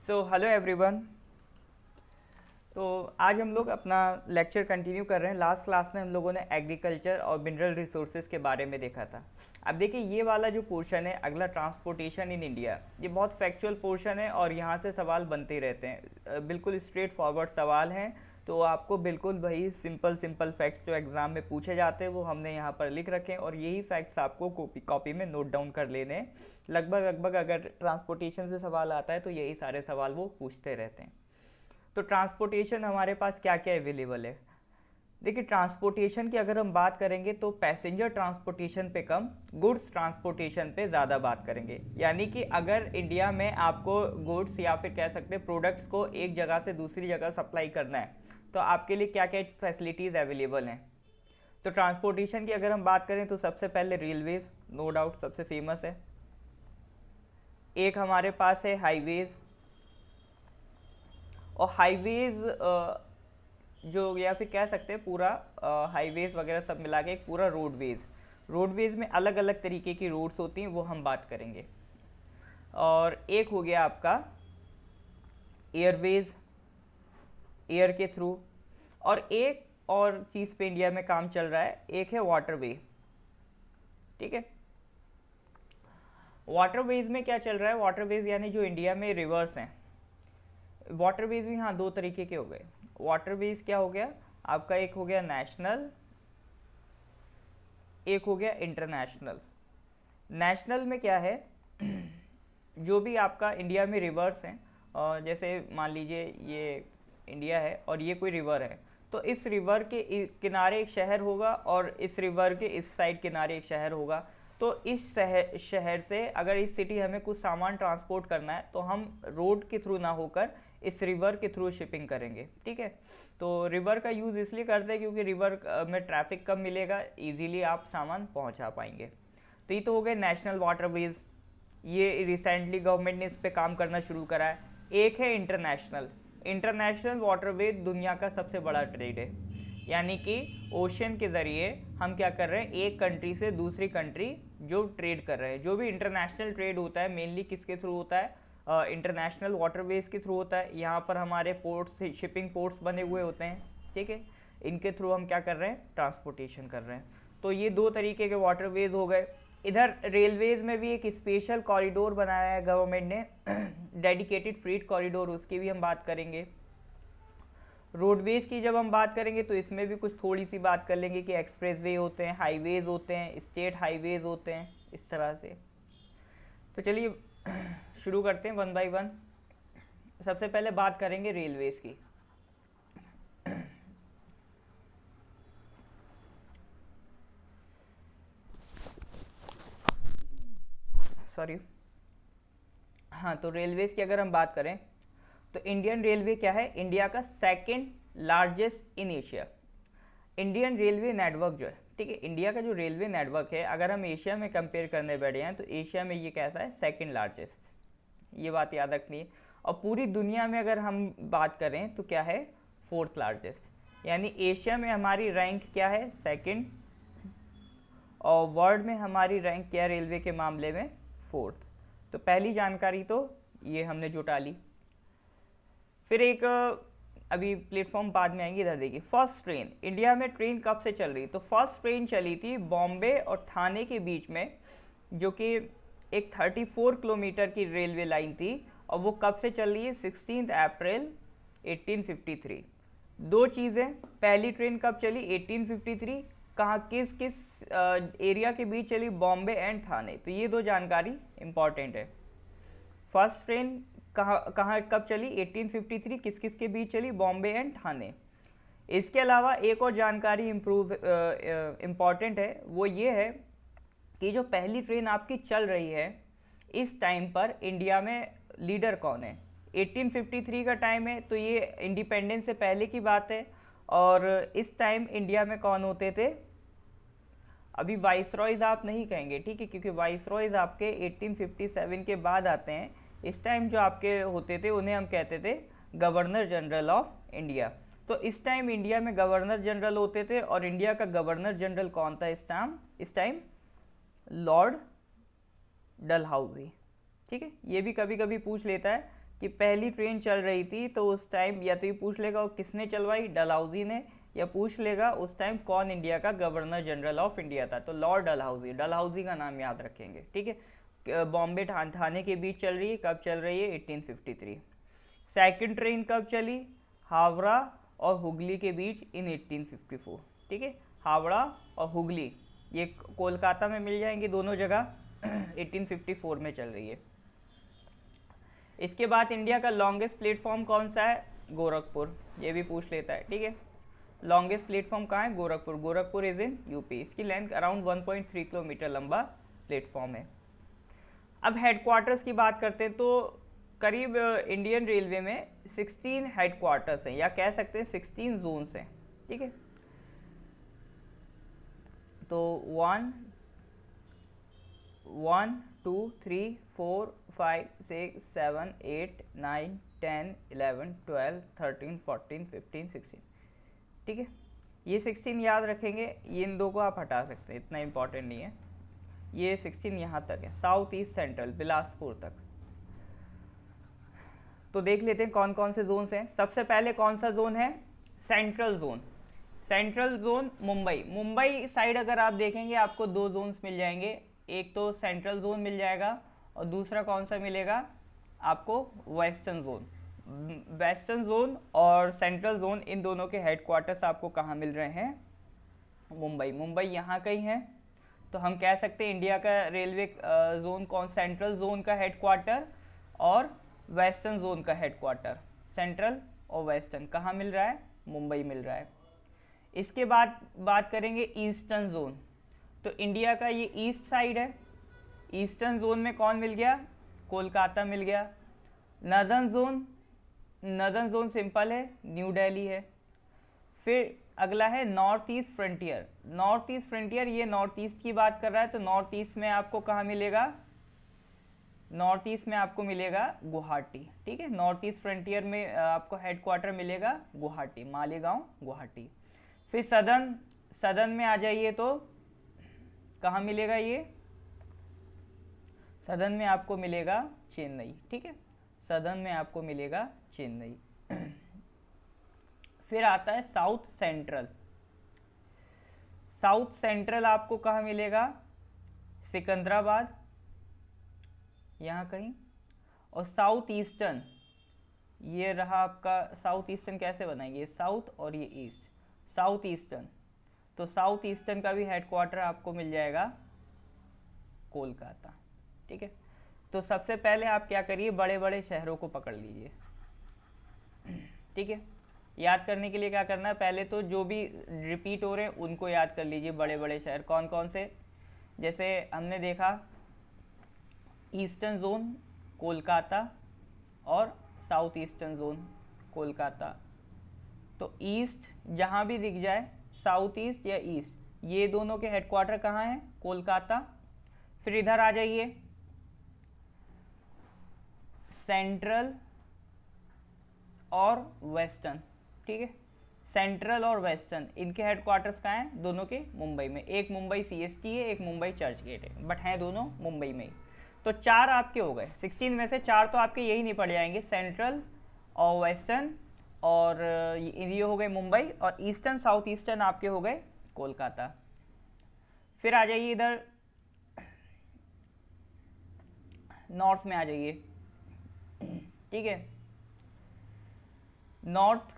So hello everyone. तो आज हम लोग अपना लेक्चर कंटिन्यू कर रहे हैं। लास्ट क्लास में हम लोगों ने एग्रीकल्चर और मिनरल रिसोर्सेज के बारे में देखा था। अब देखिए ये वाला जो पोर्शन है अगला, ट्रांसपोर्टेशन इन इंडिया, ये बहुत फैक्चुअल पोर्शन है और यहाँ से सवाल बनते ही रहते हैं। बिल्कुल स्ट्रेट फॉरवर्ड सवाल हैं, तो आपको बिल्कुल वही सिंपल सिंपल फैक्ट्स जो एग्ज़ाम में पूछे जाते हैं वो हमने यहाँ पर लिख रखे हैं और यही फैक्ट्स आपको कॉपी में नोट डाउन कर लेने हैं। लगभग लगभग अगर ट्रांसपोर्टेशन से सवाल आता है तो यही सारे सवाल वो पूछते रहते हैं। तो ट्रांसपोर्टेशन हमारे पास क्या क्या अवेलेबल है। देखिए ट्रांसपोर्टेशन की अगर हम बात करेंगे तो पैसेंजर ट्रांसपोर्टेशन पे कम, गुड्स ट्रांसपोर्टेशन पे ज़्यादा बात करेंगे। यानी कि अगर इंडिया में आपको गुड्स या फिर कह सकते हैं प्रोडक्ट्स को एक जगह से दूसरी जगह सप्लाई करना है तो आपके लिए क्या क्या फैसिलिटीज़ अवेलेबल हैं। तो ट्रांसपोर्टेशन की अगर हम बात करें तो सबसे पहले रेलवेज़, नो डाउट सबसे फेमस है। एक हमारे पास है हाईवेज़, और हाईवेज़ जो या फिर कह सकते हैं पूरा हाईवेज़ वगैरह सब मिला के एक पूरा रोडवेज़ में अलग अलग तरीके की रोड्स होती हैं, वो हम बात करेंगे। और एक हो गया आपका एयरवेज़, एयर के थ्रू। और एक और चीज़ पे इंडिया में काम चल रहा है, एक है वाटरवे। ठीक है, वाटरवेज़ में क्या चल रहा है, वाटरवेज़ यानी जो इंडिया में रिवर्स हैं। वाटरवेज़ भी हाँ दो तरीके के हो गए। वाटरवेज़ क्या हो गया आपका, एक हो गया नेशनल, एक हो गया इंटरनेशनल। नेशनल में क्या है जो भी आपका इंडिया में रिवर्स हैं, जैसे मान लीजिए ये इंडिया है और ये कोई रिवर है, तो इस रिवर के किनारे एक शहर होगा और इस रिवर के इस साइड किनारे एक शहर होगा। तो इस शहर से अगर इस सिटी हमें कुछ सामान ट्रांसपोर्ट करना है तो हम रोड के थ्रू ना होकर इस रिवर के थ्रू शिपिंग करेंगे। ठीक है, तो रिवर का यूज़ इसलिए करते हैं क्योंकि रिवर में ट्रैफिक कम मिलेगा, इजीली आप सामान पहुंचा पाएंगे। तो ये तो हो गए नेशनल वाटरवेज़, ये रिसेंटली गवर्नमेंट ने इस पर काम करना शुरू करा है। एक है इंटरनेशनल। इंटरनेशनल वाटरवे दुनिया का सबसे बड़ा ट्रेड है, यानी कि ओशन के ज़रिए हम क्या कर रहे हैं, एक कंट्री से दूसरी कंट्री जो ट्रेड कर रहे हैं। जो भी इंटरनेशनल ट्रेड होता है मेनली किसके थ्रू होता है, इंटरनेशनल वाटरवेज के थ्रू होता है। यहाँ पर हमारे पोर्ट्स, शिपिंग पोर्ट्स बने हुए होते हैं। ठीक है, इनके थ्रू हम क्या कर रहे हैं, ट्रांसपोर्टेशन कर रहे हैं। तो ये दो तरीके के वाटरवेज हो गए। इधर रेलवेज में भी एक स्पेशल कॉरिडोर बनाया है गवर्नमेंट ने डेडिकेटेड फ्रीट कॉरिडोर, उसकी भी हम बात करेंगे। रोडवेज की जब हम बात करेंगे तो इसमें भी कुछ थोड़ी सी बात कर लेंगे कि एक्सप्रेसवे होते हैं, हाईवेज होते हैं, स्टेट हाईवेज होते हैं, इस तरह से। तो चलिए शुरू करते हैं वन बाय वन। सबसे पहले बात करेंगे रेलवेज की। सॉरी, हाँ, तो रेलवेज की अगर हम बात करें तो इंडियन रेलवे क्या है, इंडिया का second largest in Asia. Indian railway network जो है, ठीक है, इंडिया का जो रेलवे नेटवर्क है अगर हम एशिया में कंपेयर करने बैठे हैं तो एशिया में ये कैसा है, सेकंड लार्जेस्ट। ये बात याद रखनी है। और पूरी दुनिया में अगर हम बात करें तो क्या है, फोर्थ लार्जेस्ट। यानी एशिया में हमारी रैंक क्या है, सेकंड, और वर्ल्ड में हमारी रैंक क्या है रेलवे के मामले में, फोर्थ। तो पहली जानकारी तो ये हमने जुटा ली। फिर एक अभी प्लेटफॉर्म बाद में आएंगे, इधर देखिए फर्स्ट ट्रेन इंडिया में ट्रेन कब से चल रही, तो फर्स्ट ट्रेन चली थी बॉम्बे और ठाणे के बीच में, जो कि एक 34 किलोमीटर की रेलवे लाइन थी। और वो कब से चल रही है, 16 अप्रैल 1853। दो चीज़ें, पहली ट्रेन कब चली 1853, कहाँ किस किस एरिया के बीच चली, बॉम्बे एंड ठाणे। तो ये दो जानकारी इंपॉर्टेंट है। फर्स्ट ट्रेन कहाँ कहाँ कब चली, 1853, किस किस के बीच चली, बॉम्बे एंड ठाणे। इसके अलावा एक और जानकारी इम्पॉर्टेंट है, वो ये है कि जो पहली ट्रेन आपकी चल रही है इस टाइम पर इंडिया में लीडर कौन है। 1853 का टाइम है तो ये इंडिपेंडेंस से पहले की बात है। और इस टाइम इंडिया में कौन होते थे, अभी वाइसरॉयज आप नहीं कहेंगे, ठीक है, क्योंकि वाइसरॉयज आपके 1857 के बाद आते हैं। इस टाइम जो आपके होते थे उन्हें हम कहते थे गवर्नर जनरल ऑफ इंडिया। तो इस टाइम इंडिया में गवर्नर जनरल होते थे और इंडिया का गवर्नर जनरल कौन था इस टाइम लॉर्ड डलहाउजी। ठीक है, ये भी कभी कभी पूछ लेता है कि पहली ट्रेन चल रही थी तो उस टाइम या तो ये पूछ लेगा वो किसने चलवाई, डलहौजी ने, या पूछ लेगा उस टाइम कौन इंडिया का गवर्नर जनरल ऑफ इंडिया था, तो लॉर्ड डलहौजी, डलहौजी का नाम याद रखेंगे, ठीक है। बॉम्बे थाने के बीच चल रही है, कब चल रही है, 1853। सेकंड ट्रेन कब चली, हावड़ा और हुगली के बीच इन 1854, ठीक है। हावड़ा और हुगली ये कोलकाता में मिल जाएंगे दोनों जगह, 1854 में चल रही है। इसके बाद इंडिया का लॉन्गेस्ट प्लेटफॉर्म कौन सा है, गोरखपुर, ये भी पूछ लेता है, ठीक है। लॉन्गेस्ट प्लेटफॉर्म कहाँ है, Gorakhpur, Gorakhpur is in UP. इसकी लेंथ अराउंड 1.3 किलोमीटर लंबा प्लेटफॉर्म है। अब हेडक्वार्टर्स की बात करते हैं तो करीब इंडियन रेलवे में 16 हेडक्वार्टर्स हैं, या कह सकते हैं 16 जोन्स हैं, ठीक है। तो 1 2 3 4 5 6 7 8 9 10 11 12 13 14 15 16, ठीक है। ये 16 याद रखेंगे, ये इन दो को आप हटा सकते हैं, इतना इंपॉर्टेंट नहीं है। ये 16 यहाँ तक है, साउथ ईस्ट सेंट्रल बिलासपुर तक। तो देख लेते हैं कौन कौन से जोन्स हैं। सबसे पहले कौन सा जोन है, central zone. Central zone Mumbai, Mumbai side अगर आप देखेंगे आपको दो जोन्स मिल जाएंगे, एक तो सेंट्रल जोन मिल जाएगा और दूसरा कौन सा मिलेगा आपको, वेस्टर्न जोन। वेस्टर्न जोन और सेंट्रल जोन इन दोनों के हेडक्वार्टर्स आपको कहाँ मिल रहे हैं, मुंबई। मुंबई यहाँ कहीं है, तो हम कह सकते हैं इंडिया का रेलवे जोन कौन, सेंट्रल जोन का हेडक्वार्टर और वेस्टर्न जोन का हेडक्वार्टर, सेंट्रल और वेस्टर्न कहाँ मिल रहा है, मुंबई मिल रहा है। इसके बाद बात करेंगे ईस्टर्न जोन, तो इंडिया का ये ईस्ट साइड है, ईस्टर्न जोन में कौन मिल गया, कोलकाता मिल गया। Northern zone, northern zone simple है, न्यू दिल्ली है। फिर अगला है north east frontier, north east frontier ये नॉर्थ ईस्ट की बात कर रहा है, तो नॉर्थ ईस्ट में आपको कहाँ मिलेगा, नॉर्थ ईस्ट में आपको मिलेगा गुवाहाटी, ठीक है। नॉर्थ ईस्ट फ्रंटियर में आपको हेडक्वार्टर मिलेगा गुवाहाटी, मालेगांव गुवाहाटी। फिर सदर्न, सदर्न में आ जाइए तो कहाँ मिलेगा ये, सदर्न में आपको मिलेगा चेन्नई, ठीक है, सदर्न में आपको मिलेगा चेन्नई। फिर आता है साउथ सेंट्रल, साउथ सेंट्रल आपको कहाँ मिलेगा, सिकंदराबाद यहाँ कहीं। और साउथ ईस्टर्न ये रहा आपका, साउथ ईस्टर्न कैसे बनाएंगे, साउथ और ये ईस्ट, साउथ ईस्टर्न, तो साउथ ईस्टर्न का भी हेडक्वार्टर आपको मिल जाएगा कोलकाता, ठीक है। तो सबसे पहले आप क्या करिए, बड़े बड़े शहरों को पकड़ लीजिए, ठीक है। याद करने के लिए क्या करना है, पहले तो जो भी रिपीट हो रहे हैं उनको याद कर लीजिए, बड़े बड़े शहर कौन कौन से। जैसे हमने देखा ईस्टर्न जोन कोलकाता और साउथ ईस्टर्न जोन कोलकाता, तो ईस्ट जहाँ भी दिख जाए, साउथ ईस्ट या ईस्ट, ये दोनों के हेडक्वार्टर कहाँ हैं, कोलकाता। फिर इधर आ जाइए, सेंट्रल और वेस्टर्न, ठीक है, सेंट्रल और वेस्टर्न इनके हेडक्वार्टर्स कहाँ हैं, दोनों के मुंबई में। एक मुंबई सीएसटी है, एक मुंबई चर्च गेट है, बट हैं दोनों मुंबई में ही। तो 4 आपके हो गए, 16 में से 4 तो आपके यही नहीं पड़ जाएंगे, सेंट्रल और वेस्टर्न, और ये हो गए मुंबई, और ईस्टर्न साउथ ईस्टर्न आपके हो गए कोलकाता। फिर आ जाइए इधर नॉर्थ में आ जाइए, ठीक है। नॉर्थ,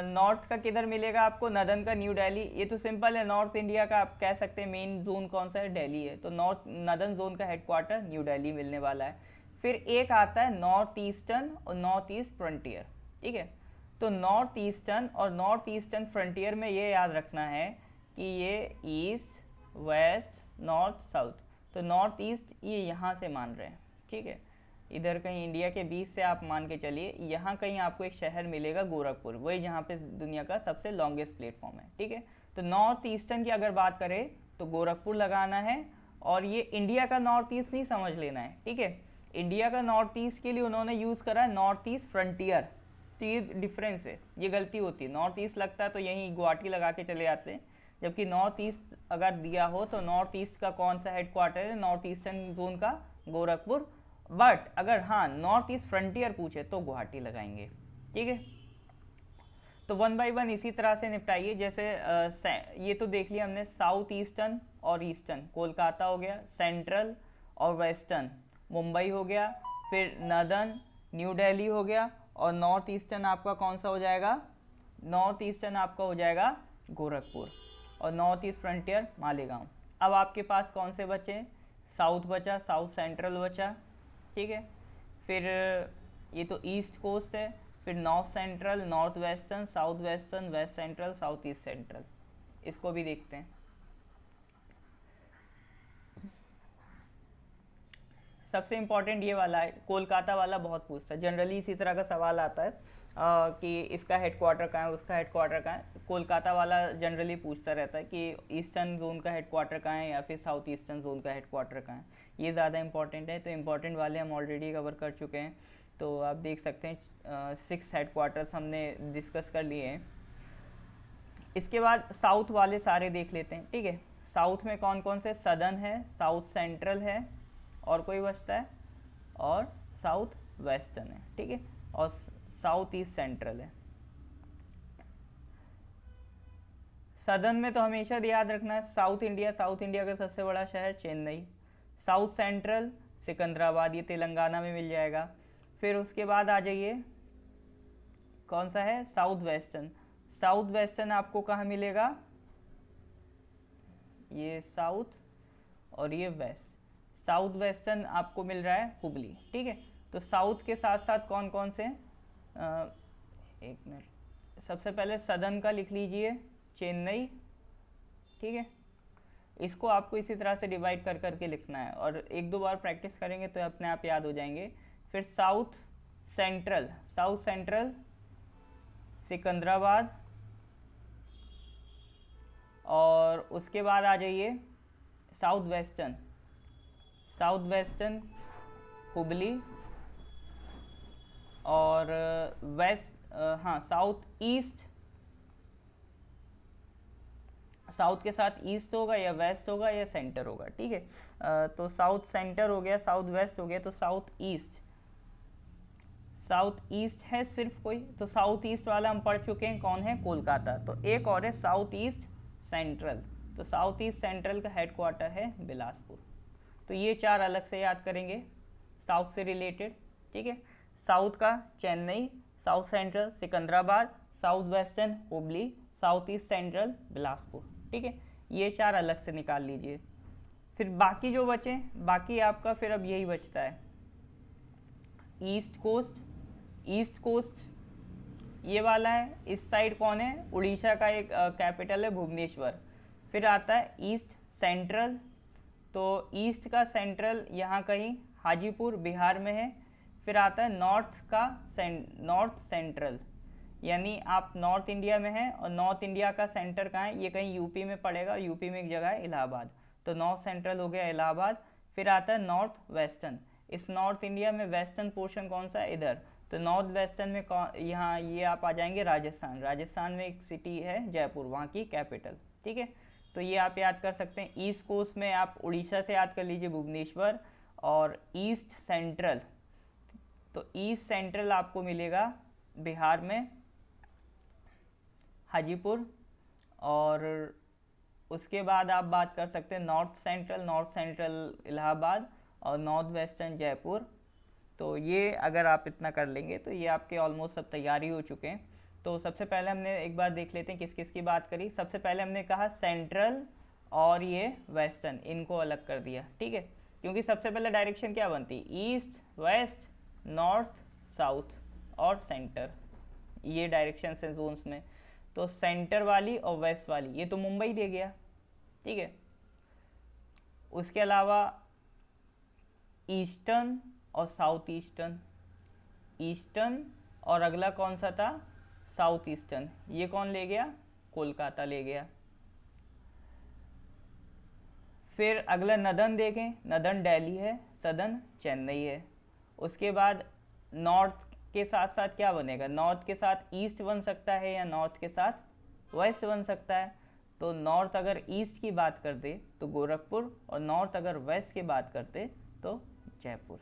नॉर्थ का किधर मिलेगा आपको, नदन का न्यू दिल्ली, ये तो सिंपल है, नॉर्थ इंडिया का आप कह सकते हैं मेन जोन कौन सा है, दिल्ली है, तो नॉर्थ नदन जोन का हेडक्वार्टर न्यू दिल्ली मिलने वाला है। फिर एक आता है नॉर्थ ईस्टर्न और नॉर्थ ईस्ट फ्रंटियर, ठीक है। तो नॉर्थ ईस्टर्न और नॉर्थ ईस्टर्न फ्रंटियर में ये याद रखना है कि ये ईस्ट वेस्ट नॉर्थ साउथ, तो नॉर्थ ईस्ट ये यहाँ से मान रहे हैं, ठीक है, इधर कहीं इंडिया के बीच से आप मान के चलिए, यहाँ कहीं आपको एक शहर मिलेगा गोरखपुर, वही जहाँ पे दुनिया का सबसे लॉन्गेस्ट प्लेटफॉर्म है, ठीक है। तो नॉर्थ ईस्टर्न की अगर बात करें तो गोरखपुर लगाना है, और ये इंडिया का नॉर्थ ईस्ट नहीं समझ लेना है, ठीक है। इंडिया का नॉर्थ ईस्ट के लिए उन्होंने यूज़ करा है नॉर्थ ईस्ट फ्रंटियर, तो ये डिफरेंस है, ये गलती होती है। नॉर्थ ईस्ट लगता है तो यहीं गुवाहाटी लगा के चले जाते हैं, जबकि नॉर्थ ईस्ट अगर दिया हो तो नॉर्थ ईस्ट का कौन सा हेडक्वार्टर है, नॉर्थ ईस्टर्न जोन का गोरखपुर, बट अगर हाँ नॉर्थ ईस्ट फ्रंटियर पूछे तो गुवाहाटी लगाएंगे। ठीक है, तो वन बाय वन इसी तरह से निपटाइए। जैसे ये तो देख लिया हमने, साउथ ईस्टर्न और ईस्टर्न कोलकाता हो गया, सेंट्रल और वेस्टर्न मुंबई हो गया, फिर नदर्न न्यू दिल्ली हो गया, और नॉर्थ ईस्टर्न आपका कौन सा हो जाएगा, नॉर्थ ईस्टर्न आपका हो जाएगा गोरखपुर, और नॉर्थ ईस्ट फ्रंटियर मालेगांव। अब आपके पास कौन से बचे, साउथ बचा, साउथ सेंट्रल बचा। ठीक है, फिर ये तो ईस्ट कोस्ट है, फिर north central, north western, south western, west central, south east central. इसको भी देखते हैं। सबसे इम्पोर्टेंट ये वाला है, कोलकाता वाला बहुत पूछता है जनरली, इसी तरह का सवाल आता है कि इसका हेडक्वार्टर कहाँ है, उसका हेडक्वार्टर कहाँ है। कोलकाता वाला जनरली पूछता रहता है कि ईस्टर्न जोन का हेडक्वार्टर कहाँ है या फिर साउथ ईस्टर्न जोन का हेडक्वार्टर कहाँ है। ये ज़्यादा इंपॉर्टेंट है, तो इम्पॉर्टेंट वाले हम ऑलरेडी कवर कर चुके हैं। तो आप देख सकते हैं 6 हेडक्वार्टर्स हमने डिस्कस कर लिए हैं। इसके बाद साउथ वाले सारे देख लेते हैं। ठीक है, साउथ में कौन कौन से, सदर्न है, साउथ सेंट्रल है, और कोई बचता है, और साउथ वेस्टर्न है। ठीक है, और साउथ ईस्ट सेंट्रल है। सदर्न में तो हमेशा याद रखना है साउथ इंडिया, साउथ इंडिया का सबसे बड़ा शहर चेन्नई। साउथ सेंट्रल सिकंदराबाद, ये तेलंगाना में मिल जाएगा। फिर उसके बाद आ जाइए, कौन सा है, साउथ वेस्टर्न। साउथ वेस्टर्न आपको कहाँ मिलेगा, ये साउथ और ये वेस्ट। साउथ वेस्टर्न आपको मिल रहा है हुबली। ठीक है, तो साउथ के साथ साथ कौन कौन से, एक मिनट, सबसे पहले सदर्न का लिख लीजिए, चेन्नई। ठीक है, इसको आपको इसी तरह से डिवाइड कर करके लिखना है, और एक दो बार प्रैक्टिस करेंगे तो अपने आप याद हो जाएंगे। फिर south central, south central Secunderabad, और उसके बाद आ जाइए south western, south western Hubli, और वेस्ट, हाँ साउथ ईस्ट, साउथ के साथ ईस्ट होगा या वेस्ट होगा या सेंटर होगा। ठीक है, तो साउथ सेंटर हो गया, साउथ वेस्ट हो गया, तो साउथ ईस्ट, साउथ ईस्ट है सिर्फ कोई, तो साउथ ईस्ट वाला हम पढ़ चुके हैं, कौन है, कोलकाता। तो एक और है साउथ ईस्ट सेंट्रल, तो साउथ ईस्ट सेंट्रल का हेडक्वार्टर है बिलासपुर। तो ये 4 अलग से याद करेंगे साउथ से रिलेटेड। ठीक है, साउथ का Chennai, south central Secunderabad, south western Hubli, south east central Bilaspur. ठीक है, ये 4 अलग से निकाल लीजिए। फिर बाकी जो बचे, बाकी आपका फिर अब यही बचता है, ईस्ट कोस्ट, ईस्ट कोस्ट ये वाला है। इस साइड कौन है, उड़ीसा का एक कैपिटल है भुवनेश्वर। फिर आता है ईस्ट सेंट्रल, तो ईस्ट का सेंट्रल यहाँ कहीं हाजीपुर बिहार में है। फिर आता है नॉर्थ का नॉर्थ सेंट्रल, यानी आप नॉर्थ इंडिया में हैं और नॉर्थ इंडिया का सेंटर कहाँ है, ये कहीं यूपी में पड़ेगा, यूपी में एक जगह है इलाहाबाद, तो नॉर्थ सेंट्रल हो गया इलाहाबाद। फिर आता है नॉर्थ वेस्टर्न, इस नॉर्थ इंडिया में वेस्टर्न पोर्शन कौन सा है, इधर, तो नॉर्थ वेस्टर्न में यहाँ ये आप आ जाएंगे राजस्थान, राजस्थान में एक सिटी है जयपुर, वहाँ की कैपिटल। ठीक है, तो ये आप याद कर सकते हैं। ईस्ट कोस्ट में आप उड़ीसा से याद कर लीजिए भुवनेश्वर, और ईस्ट सेंट्रल, तो ईस्ट सेंट्रल आपको मिलेगा बिहार में हाजीपुर। और उसके बाद आप बात कर सकते हैं नॉर्थ सेंट्रल इलाहाबाद, और नॉर्थ वेस्टर्न जयपुर। तो ये अगर आप इतना कर लेंगे तो ये आपके ऑलमोस्ट सब तैयारी हो चुके हैं। तो सबसे पहले हमने एक बार देख लेते हैं किस किस की बात करी। सबसे पहले हमने कहा सेंट्रल और ये वेस्टर्न, इनको अलग कर दिया। ठीक है, क्योंकि सबसे पहले डायरेक्शन क्या बनती, ईस्ट वेस्ट नॉर्थ साउथ और सेंटर, ये डायरेक्शन है जोन्स में। तो सेंटर वाली और वेस्ट वाली ये तो मुंबई दे गया। ठीक है, उसके अलावा ईस्टर्न और साउथ ईस्टर्न, ईस्टर्न और अगला कौन सा था, साउथ ईस्टर्न, ये कौन ले गया, कोलकाता ले गया। फिर अगला नदर्न देखें, नदर्न दिल्ली है, सदर्न चेन्नई है। उसके बाद नॉर्थ के साथ साथ क्या बनेगा, नॉर्थ के साथ ईस्ट बन सकता है या नॉर्थ के साथ वेस्ट बन सकता है। तो नॉर्थ अगर ईस्ट की बात करते तो गोरखपुर, और नॉर्थ अगर वेस्ट की बात करते तो जयपुर।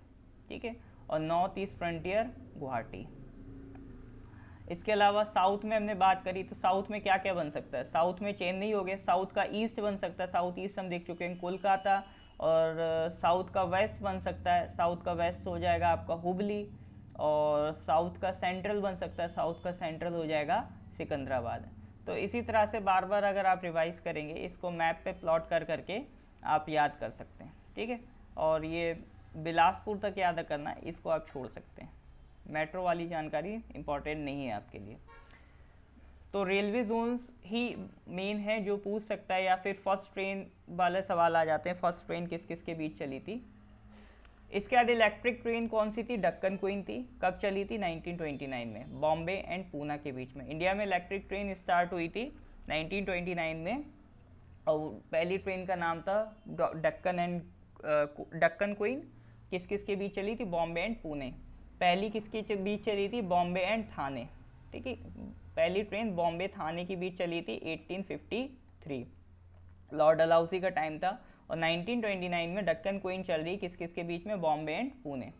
ठीक है, और नॉर्थ ईस्ट फ्रंटियर गुवाहाटी। इसके अलावा साउथ में हमने बात करी तो साउथ में क्या क्या बन सकता है, साउथ में चेन्नई हो गया, साउथ का ईस्ट बन सकता है, साउथ ईस्ट हम देख चुके हैं कोलकाता, और साउथ का वेस्ट बन सकता है, साउथ का वेस्ट हो जाएगा आपका हुबली, और साउथ का सेंट्रल बन सकता है, साउथ का सेंट्रल हो जाएगा सिकंदराबाद। तो इसी तरह से बार बार अगर आप रिवाइज करेंगे इसको मैप पे प्लॉट कर करके आप याद कर सकते हैं, ठीक है। और ये बिलासपुर तक याद करना है, इसको आप छोड़ सकते हैं, मेट्रो वाली जानकारी इंपॉर्टेंट नहीं है आपके लिए। तो रेलवे जोन्स ही मेन है जो पूछ सकता है, या फिर फर्स्ट ट्रेन वाले सवाल आ जाते हैं, फर्स्ट ट्रेन किस किस के बीच चली थी। इसके बाद इलेक्ट्रिक ट्रेन कौन सी थी, डक्कन क्वीन थी, कब चली थी 1929 में, बॉम्बे एंड पूना के बीच में। इंडिया में इलेक्ट्रिक ट्रेन स्टार्ट हुई थी 1929 में, और पहली ट्रेन का नाम था डक्कन क्वीन। किस किस के बीच चली थी, बॉम्बे एंड पुणे। पहली किसके बीच चली थी, बॉम्बे एंड थाने, ठीक है, पहली ट्रेन बॉम्बे थाने के बीच चली थी 1853, लॉर्ड डलहौसी का टाइम था। और 1929 में डक्कन क्वीन चल रही किस किस के बीच में, बॉम्बे एंड पुणे।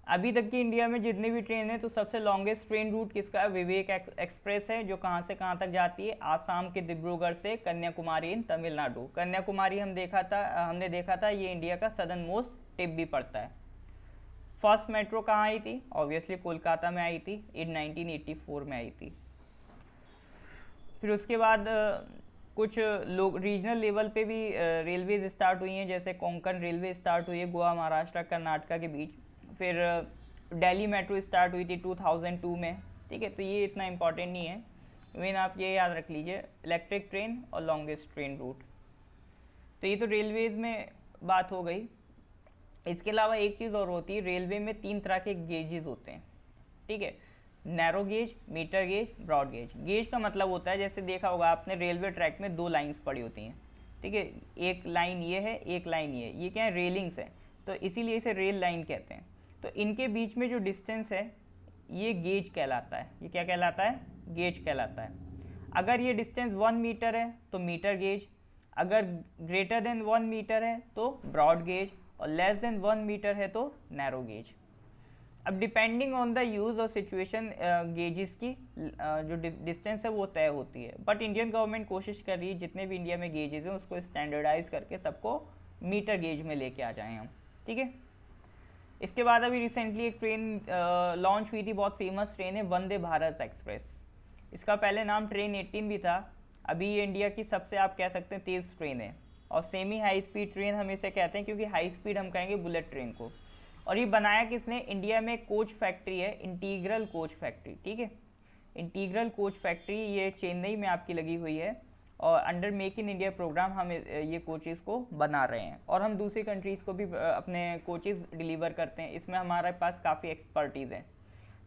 अभी तक की इंडिया में जितनी भी ट्रेन है तो सबसे लॉन्गेस्ट ट्रेन रूट किसका है, विवेक एक्सप्रेस है, जो कहाँ से कहाँ तक जाती है, आसाम के डिब्रूगढ़ से कन्याकुमारी इन तमिलनाडु। कन्याकुमारी हमने देखा था ये इंडिया का सदर्न मोस्ट टिप भी पड़ता है। फर्स्ट मेट्रो कहाँ आई थी, ऑब्वियसली कोलकाता में आई थी, इन 1984 में आई थी। फिर उसके बाद कुछ लोग रीजनल लेवल पे भी रेलवेज स्टार्ट हुई हैं, जैसे कोंकण रेलवे स्टार्ट हुई है गोवा, महाराष्ट्र, कर्नाटका के बीच। फिर दिल्ली मेट्रो स्टार्ट हुई थी 2002 में, ठीक है। तो ये इतना इंपॉर्टेंट नहीं है, इवन आप ये याद रख लीजिए, इलेक्ट्रिक ट्रेन और लॉन्गेस्ट ट्रेन रूट। तो ये तो रेलवेज में बात हो गई। इसके अलावा एक चीज़ और होती है, रेलवे में 3 तरह के गेजेस होते हैं, ठीक है, narrow gauge, metre gauge, broad gauge. Gauge का मतलब होता है, जैसे देखा होगा आपने रेलवे ट्रैक में 2 लाइंस पड़ी होती हैं, ठीक है, एक लाइन ये है, एक लाइन ये क्या है, रेलिंग्स है, तो इसीलिए इसे रेल लाइन कहते हैं। तो इनके बीच में जो डिस्टेंस है ये गेज कहलाता है। ये क्या कहलाता है, गेज कहलाता है। अगर ये डिस्टेंस 1 मीटर है तो मीटर गेज, अगर ग्रेटर देन 1 मीटर है तो ब्रॉड गेज, और लेस देन 1 मीटर है तो नैरो गेज। अब डिपेंडिंग ऑन द यूज़ और सिचुएशन गेजेस की जो डिस्टेंस है वो तय होती है, बट इंडियन गवर्नमेंट कोशिश कर रही है जितने भी इंडिया में गेजेस हैं उसको स्टैंडर्डाइज करके सबको मीटर गेज में लेके आ जाएं हम, ठीक है। इसके बाद अभी रिसेंटली एक ट्रेन लॉन्च हुई थी, बहुत फेमस ट्रेन है वंदे भारत एक्सप्रेस। इसका पहले नाम ट्रेन 18 भी था, अभी ये इंडिया की सबसे आप कह सकते हैं तेज़ ट्रेन है, और सेमी हाई स्पीड ट्रेन हम इसे कहते हैं, क्योंकि हाई स्पीड हम कहेंगे बुलेट ट्रेन को। और ये बनाया किसने, इंडिया में कोच फैक्ट्री है, इंटीग्रल कोच फैक्ट्री, ठीक है, इंटीग्रल कोच फैक्ट्री ये चेन्नई में आपकी लगी हुई है, और under make in India programme हम ये कोचेज़ को बना रहे हैं, और हम दूसरी कंट्रीज़ को भी अपने कोचेज़ डिलीवर करते हैं, इसमें हमारे पास काफ़ी एक्सपर्टीज़ है।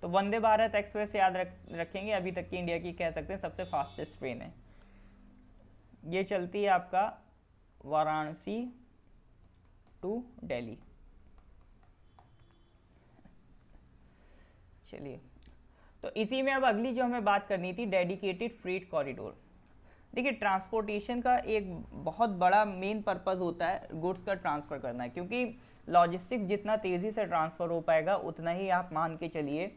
तो वंदे भारत एक्सप्रेस याद रखेंगे, अभी तक की इंडिया की कह सकते हैं सबसे फास्टेस्ट ट्रेन है। ये चलती है आपका वाराणसी टू दिल्ली। चलिए, तो इसी में अब अगली जो हमें बात करनी थी, डेडिकेटेड फ्रीट कॉरिडोर। देखिए, ट्रांसपोर्टेशन का एक बहुत बड़ा मेन पर्पस होता है गुड्स का ट्रांसफ़र करना है, क्योंकि लॉजिस्टिक्स जितना तेज़ी से ट्रांसफ़र हो पाएगा उतना ही आप मान के चलिए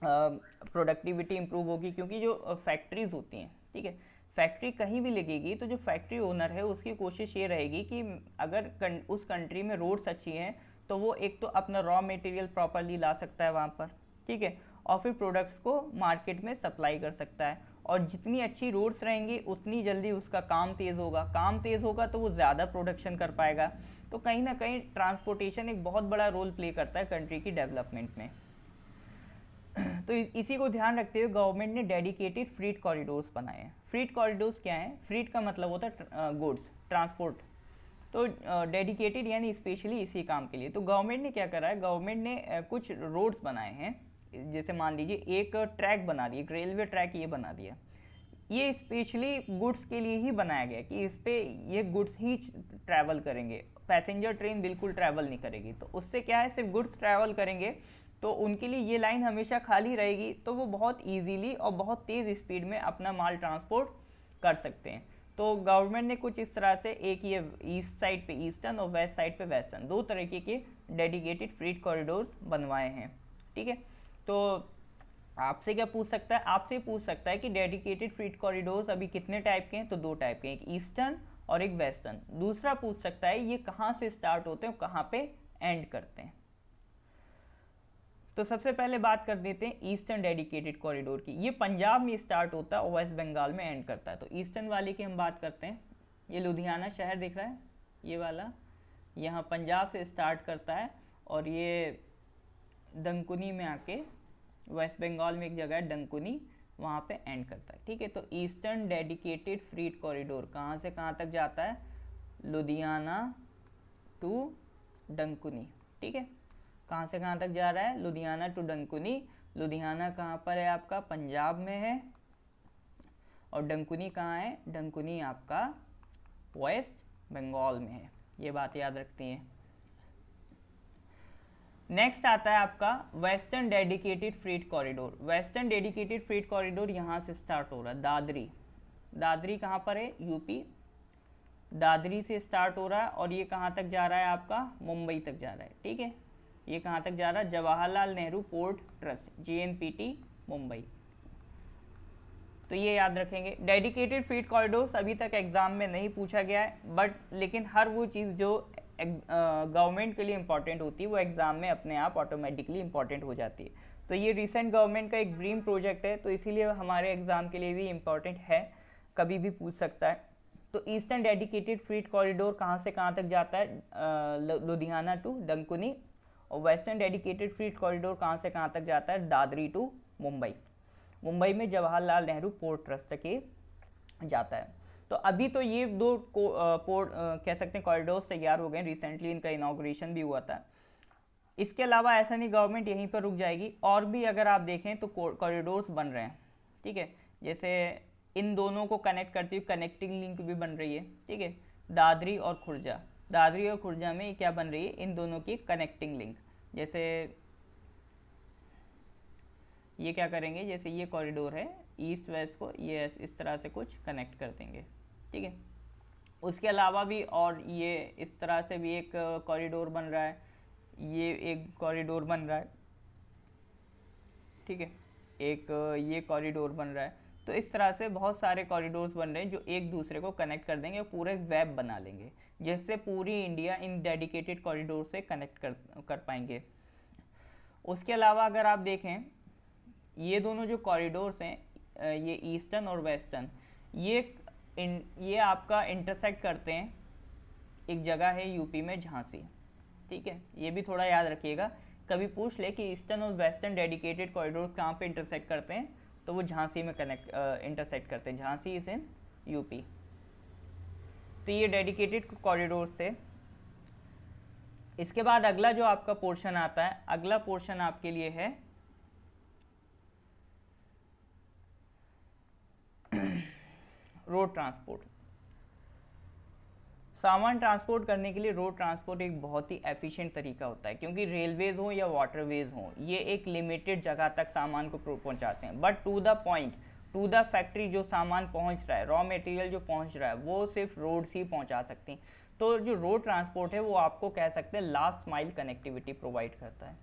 प्रोडक्टिविटी इंप्रूव होगी। क्योंकि जो फैक्ट्रीज़ होती हैं, ठीक है, फैक्ट्री कहीं भी लगेगी तो जो फैक्ट्री ओनर है उसकी कोशिश ये रहेगी कि अगर उस कंट्री में रोड्स अच्छी हैं तो वो एक तो अपना रॉ मटेरियल प्रॉपरली ला सकता है वहाँ पर, ठीक है, और फिर प्रोडक्ट्स को मार्केट में सप्लाई कर सकता है। और जितनी अच्छी रोड्स रहेंगी उतनी जल्दी उसका काम तेज़ होगा, काम तेज़ होगा तो वो ज़्यादा प्रोडक्शन कर पाएगा। तो कहीं ना कहीं ट्रांसपोर्टेशन एक बहुत बड़ा रोल प्ले करता है कंट्री की डेवलपमेंट में। तो इसी को ध्यान रखते हुए गवर्नमेंट ने डेडिकेटेड फ्रीट कॉरिडोर्स बनाए हैं। फ्रीट कॉरिडोर्स क्या हैं, फ्रीट का मतलब होता है गुड्स, ट्रांसपोर्ट। तो डेडिकेटेड यानी स्पेशली इसी काम के लिए। तो गवर्नमेंट ने क्या करा है, गवर्नमेंट ने कुछ रोड्स बनाए हैं, जैसे मान लीजिए एक ट्रैक बना दिया, एक रेलवे ट्रैक ये बना दिया, ये स्पेशली गुड्स के लिए ही बनाया गया कि इस पे ये गुड्स ही ट्रैवल करेंगे, पैसेंजर ट्रेन बिल्कुल ट्रैवल नहीं करेगी। तो उससे क्या है, सिर्फ गुड्स ट्रैवल करेंगे तो उनके लिए ये लाइन हमेशा खाली रहेगी, तो वो बहुत ईजीली और बहुत तेज़ स्पीड में अपना माल ट्रांसपोर्ट कर सकते हैं। तो गवर्नमेंट ने कुछ इस तरह से, एक ये ईस्ट साइड पे ईस्टर्न और वेस्ट साइड पे वेस्टर्न, दो तरीके के डेडिकेटेड फ्रीट कॉरिडोर्स बनवाए हैं। ठीक है, तो आपसे क्या पूछ सकता है, आपसे पूछ सकता है कि डेडिकेटेड फ्रीट कॉरिडोर्स अभी कितने टाइप के हैं, तो दो टाइप के हैं, एक ईस्टर्न और एक वेस्टर्न। दूसरा पूछ सकता है ये कहाँ से स्टार्ट होते हैं और कहाँ पे एंड करते हैं। तो सबसे पहले बात कर देते हैं ईस्टर्न डेडिकेटेड कॉरिडोर की। ये पंजाब में स्टार्ट होता है और वेस्ट बंगाल में एंड करता है। तो ईस्टर्न वाले की हम बात करते हैं। ये लुधियाना शहर दिख रहा है, ये वाला, यहाँ पंजाब से स्टार्ट करता है और ये डंकुनी में आके, वेस्ट बंगाल में एक जगह है डंकुनी, वहाँ पे एंड करता है। ठीक है, तो ईस्टर्न डेडिकेटेड फ्रीट कॉरिडोर कहाँ से कहाँ तक जाता है, लुधियाना टू डंकुनी। ठीक है, कहाँ से कहाँ तक जा रहा है, लुधियाना टू डंकुनी। लुधियाना कहाँ पर है आपका, पंजाब में है, और डंकुनी कहाँ है, डंकुनी आपका वेस्ट बंगाल में है। ये बात याद रखती हैं। नेक्स्ट आता है आपका western dedicated freight corridor. Western dedicated freight corridor यहाँ से स्टार्ट हो रहा है, दादरी। दादरी कहाँ पर है, यूपी। दादरी से स्टार्ट हो रहा है और ये कहाँ तक जा रहा है आपका, मुंबई तक जा रहा है। ठीक है, ये कहाँ तक जा रहा है, Jawaharlal Nehru port trust, JNPT, Mumbai. तो ये याद रखेंगे। डेडिकेटेड फ्रीट कॉरिडोर्स अभी तक एग्जाम में नहीं पूछा गया है, बट लेकिन हर वो चीज़ जो गवर्नमेंट के लिए इंपॉर्टेंट होती है वो एग्जाम में अपने आप ऑटोमेटिकली इंपॉर्टेंट हो जाती है। तो ये रिसेंट गवर्नमेंट का एक ड्रीम प्रोजेक्ट है, तो इसीलिए हमारे एग्जाम के लिए भी इम्पॉर्टेंट है, कभी भी पूछ सकता है। तो ईस्टर्न डेडिकेटेड फ्रीट कॉरिडोर कहाँ से कहाँ तक जाता है, लुधियाना टू डंकुनी। और वेस्टर्न डेडिकेटेड फ्रीट कॉरिडोर कहाँ से कहाँ तक जाता है, दादरी टू मुंबई। मुंबई में जवाहरलाल नेहरू पोर्ट ट्रस्ट के जाता है। तो अभी तो ये दो पोर्ट कह सकते हैं कॉरिडोर्स तैयार हो गए, रिसेंटली इनका इनाग्रेशन भी हुआ था। इसके अलावा ऐसा नहीं गवर्नमेंट यहीं पर रुक जाएगी, और भी अगर आप देखें तो कॉरिडोर्स बन रहे हैं। ठीक है, जैसे इन दोनों को कनेक्ट करती हुई कनेक्टिंग लिंक भी बन रही है। ठीक है, दादरी और खुर्जा, दादरी और खुर्जा में क्या बन रही है, इन दोनों की कनेक्टिंग लिंक। जैसे ये क्या करेंगे, जैसे ये कॉरिडोर है ईस्ट वेस्ट को, ये इस तरह से कुछ कनेक्ट कर देंगे। ठीक है, उसके अलावा भी और ये इस तरह से भी एक कॉरिडोर बन रहा है, ये एक कॉरिडोर बन रहा है। ठीक है, एक ये कॉरिडोर बन रहा है। तो इस तरह से बहुत सारे कॉरिडोर्स बन रहे हैं जो एक दूसरे को कनेक्ट कर देंगे और पूरा एक वेब बना लेंगे, जिससे पूरी इंडिया इन डेडिकेटेड कॉरिडोर से कनेक्ट कर पाएंगे। उसके अलावा अगर आप देखें, ये दोनों जो कॉरिडोर्स हैं, ये ईस्टर्न और वेस्टर्न, ये आपका इंटरसेक्ट करते हैं, एक जगह है यूपी में झांसी। ठीक है, ये भी थोड़ा याद रखिएगा, कभी पूछ ले कि ईस्टर्न और वेस्टर्न डेडिकेटेड कॉरिडोर कहाँ पे इंटरसेक्ट करते हैं, तो वो झांसी में इंटरसेक्ट करते हैं। Jhansi is in UP. तो ये डेडिकेटेड कॉरिडोर थे। इसके बाद अगला जो आपका पोर्शन आता है, अगला पोर्शन आपके लिए है रोड ट्रांसपोर्ट। सामान ट्रांसपोर्ट करने के लिए रोड ट्रांसपोर्ट एक बहुत ही एफिशिएंट तरीका होता है, क्योंकि रेलवेज हो या वाटरवेज हो, ये एक लिमिटेड जगह तक सामान को पहुंचाते हैं, but to the point, to the factory जो सामान पहुंच रहा है, रॉ मटेरियल जो पहुंच रहा है, वो सिर्फ रोड से ही पहुंचा सकती हैं। तो जो रोड ट्रांसपोर्ट है वो आपको कह सकते हैं लास्ट माइल कनेक्टिविटी प्रोवाइड करता है।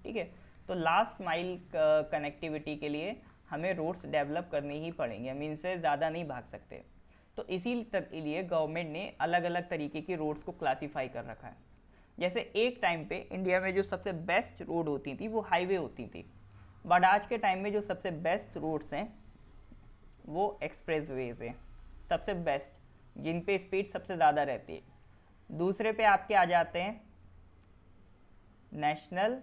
ठीक है, तो लास्ट माइल कनेक्टिविटी के लिए हमें रोड्स डेवलप करनी ही पड़ेंगे, हम इनसे ज़्यादा नहीं भाग सकते। तो इसीलिए गवर्नमेंट ने अलग अलग तरीके की रोड्स को क्लासीफाई कर रखा है। जैसे एक टाइम पे इंडिया में जो सबसे बेस्ट रोड होती थी वो हाईवे होती थी, बट आज के टाइम में जो सबसे बेस्ट रोड्स हैं वो एक्सप्रेसवेज हैं, सबसे बेस्ट, जिन पे स्पीड सबसे ज़्यादा रहती है। दूसरे पे आपके आ जाते हैं नेशनल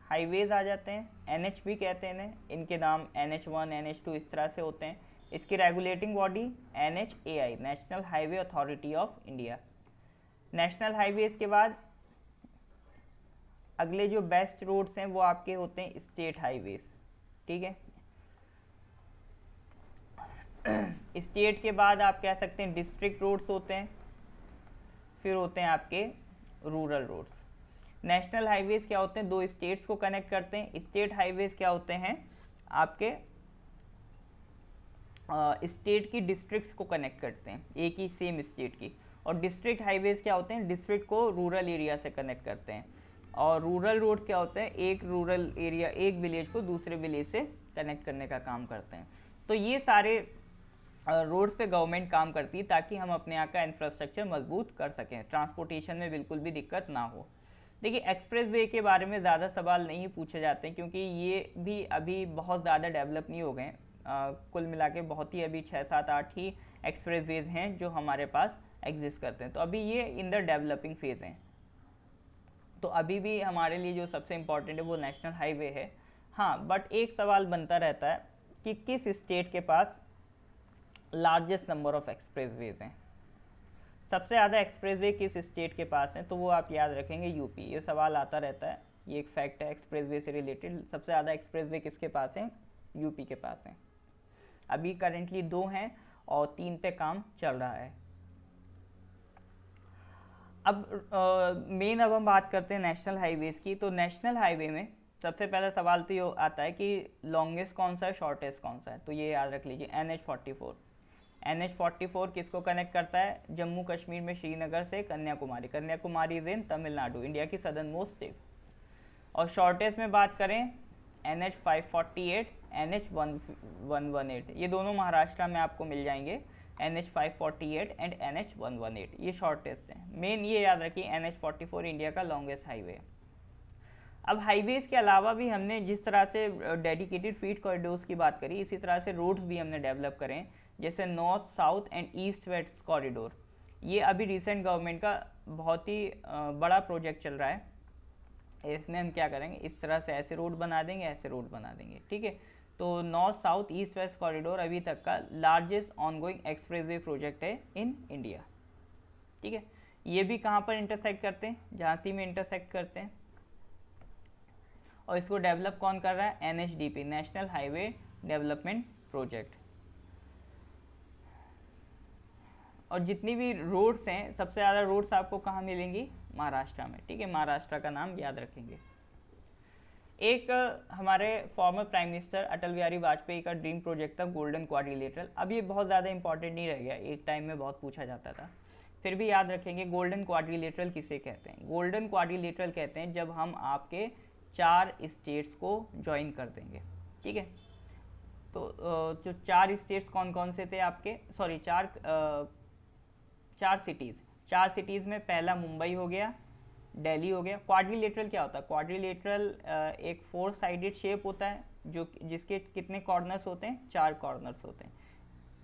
हाईवेज आ जाते हैं, NH भी कहते हैं इन्हें, इनके नाम NH1, NH2 इस तरह से होते हैं। इसकी regulating body NHAI, national highway authority of India. National highways के बाद अगले जो बेस्ट रोड्स हैं वो आपके होते हैं स्टेट हाईवेज। ठीक है, स्टेट के बाद आप कह सकते हैं डिस्ट्रिक्ट रोड्स होते हैं, फिर होते हैं आपके रूरल रोड्स। नेशनल हाईवेज क्या होते हैं, दो स्टेट्स को कनेक्ट करते हैं। स्टेट हाईवेज क्या होते हैं, आपके स्टेट की डिस्ट्रिक्ट्स को कनेक्ट करते हैं, एक ही सेम स्टेट की। और डिस्ट्रिक्ट हाईवेज़ क्या होते हैं, डिस्ट्रिक्ट को रूरल एरिया से कनेक्ट करते हैं। और रूरल रोड्स क्या होते हैं, एक रूरल एरिया, एक विलेज को दूसरे विलेज से कनेक्ट करने का काम करते हैं। तो ये सारे रोड्स पे गवर्नमेंट काम करती है ताकि हम अपने यहाँ का इंफ्रास्ट्रक्चर मजबूत कर सकें, ट्रांसपोर्टेशन में बिल्कुल भी दिक्कत ना हो। देखिए एक्सप्रेस वे के बारे में ज़्यादा सवाल नहीं पूछे जाते हैं क्योंकि ये भी अभी बहुत ज़्यादा डेवलप नहीं हो गए। कुल मिला के बहुत ही अभी 6, 7, 8 ही एक्सप्रेस वेज हैं जो हमारे पास एग्जिस्ट करते हैं। तो अभी ये इन द डेवलपिंग फेज़ हैं। तो अभी भी हमारे लिए जो सबसे इम्पॉर्टेंट है वो नेशनल हाईवे है। हाँ, बट एक सवाल बनता रहता है कि किस स्टेट के पास largest number of expressways हैं, सबसे ज़्यादा एक्सप्रेस वे किस स्टेट के पास हैं। तो वो आप याद रखेंगे यूपी। ये सवाल आता रहता है, ये एक फैक्ट है एक्सप्रेस वे से रिलेटेड। सबसे ज़्यादा एक्सप्रेस वे किसके पास हैं, यूपी के पास हैं। अभी करेंटली 2 हैं और 3 पे काम चल रहा है। अब मेन अब हम बात करते हैं नेशनल हाईवेज़ की। तो नेशनल हाईवे में सबसे पहला सवाल तो ये आता है कि लॉन्गेस्ट कौन सा है, शॉर्टेस्ट कौन सा है। तो ये याद रख लीजिए, NH44। NH44 किसको कनेक्ट करता है, जम्मू कश्मीर में श्रीनगर से Kanyakumari. Kanyakumari is in Tamil Nadu, India की सदर्न मोस्ट स्टेट। और शॉर्टेस्ट में बात करें NH548, NH118, ये दोनों महाराष्ट्र में आपको मिल जाएंगे। NH548 एंड NH118 ये शॉर्टेस्ट हैं। मेन ये याद रखिए NH44 इंडिया का लॉन्गेस्ट हाईवे है। अब हाईवेज़ के अलावा भी हमने जिस तरह से डेडिकेटेड फीड कॉरिडोर्स की बात करी, इसी तरह से रोड्स भी हमने डेवलप करें, जैसे north south and east west corridor. ये अभी रिसेंट गवर्नमेंट का बहुत ही बड़ा प्रोजेक्ट चल रहा है। इसमें हम क्या करेंगे, इस तरह से ऐसे रोड बना देंगे, ऐसे रोड बना देंगे, ठीक है। तो north south east west corridor अभी तक का लार्जेस्ट ऑनगोइंग एक्सप्रेसवे प्रोजेक्ट है इन इंडिया, ठीक है। ये भी कहाँ पर इंटरसेक्ट करते हैं, झांसी में इंटरसेक्ट करते हैं। और इसको डेवलप कौन कर रहा है, NHDP, national highway development project. और जितनी भी रोड्स हैं, सबसे ज़्यादा रोड्स आपको कहाँ मिलेंगी, महाराष्ट्र में, ठीक है। महाराष्ट्र का नाम याद रखेंगे। एक हमारे former prime minister Atal Bihari Vajpayee का ड्रीम प्रोजेक्ट था गोल्डन क्वाड्रिलेटरल। अब ये बहुत ज़्यादा इंपॉर्टेंट नहीं रह गया, एक टाइम में बहुत पूछा जाता था, फिर भी याद रखेंगे। गोल्डन क्वाड्रिलेटरल किसे कहते हैं, गोल्डन क्वाड्रिलेटरल कहते हैं जब हम आपके 4 स्टेट्स को ज्वाइन कर देंगे, ठीक है। तो जो 4 स्टेट्स कौन कौन से थे आपके, सॉरी 4 सिटीज़ में पहला मुंबई हो गया, दिल्ली हो गया। क्वाड्रिलेटरल क्या होता है, क्वाड्रिलेटरल एक 4 साइडेड शेप होता है जो जिसके कितने कॉर्नर्स होते हैं, 4 कॉर्नर्स होते हैं,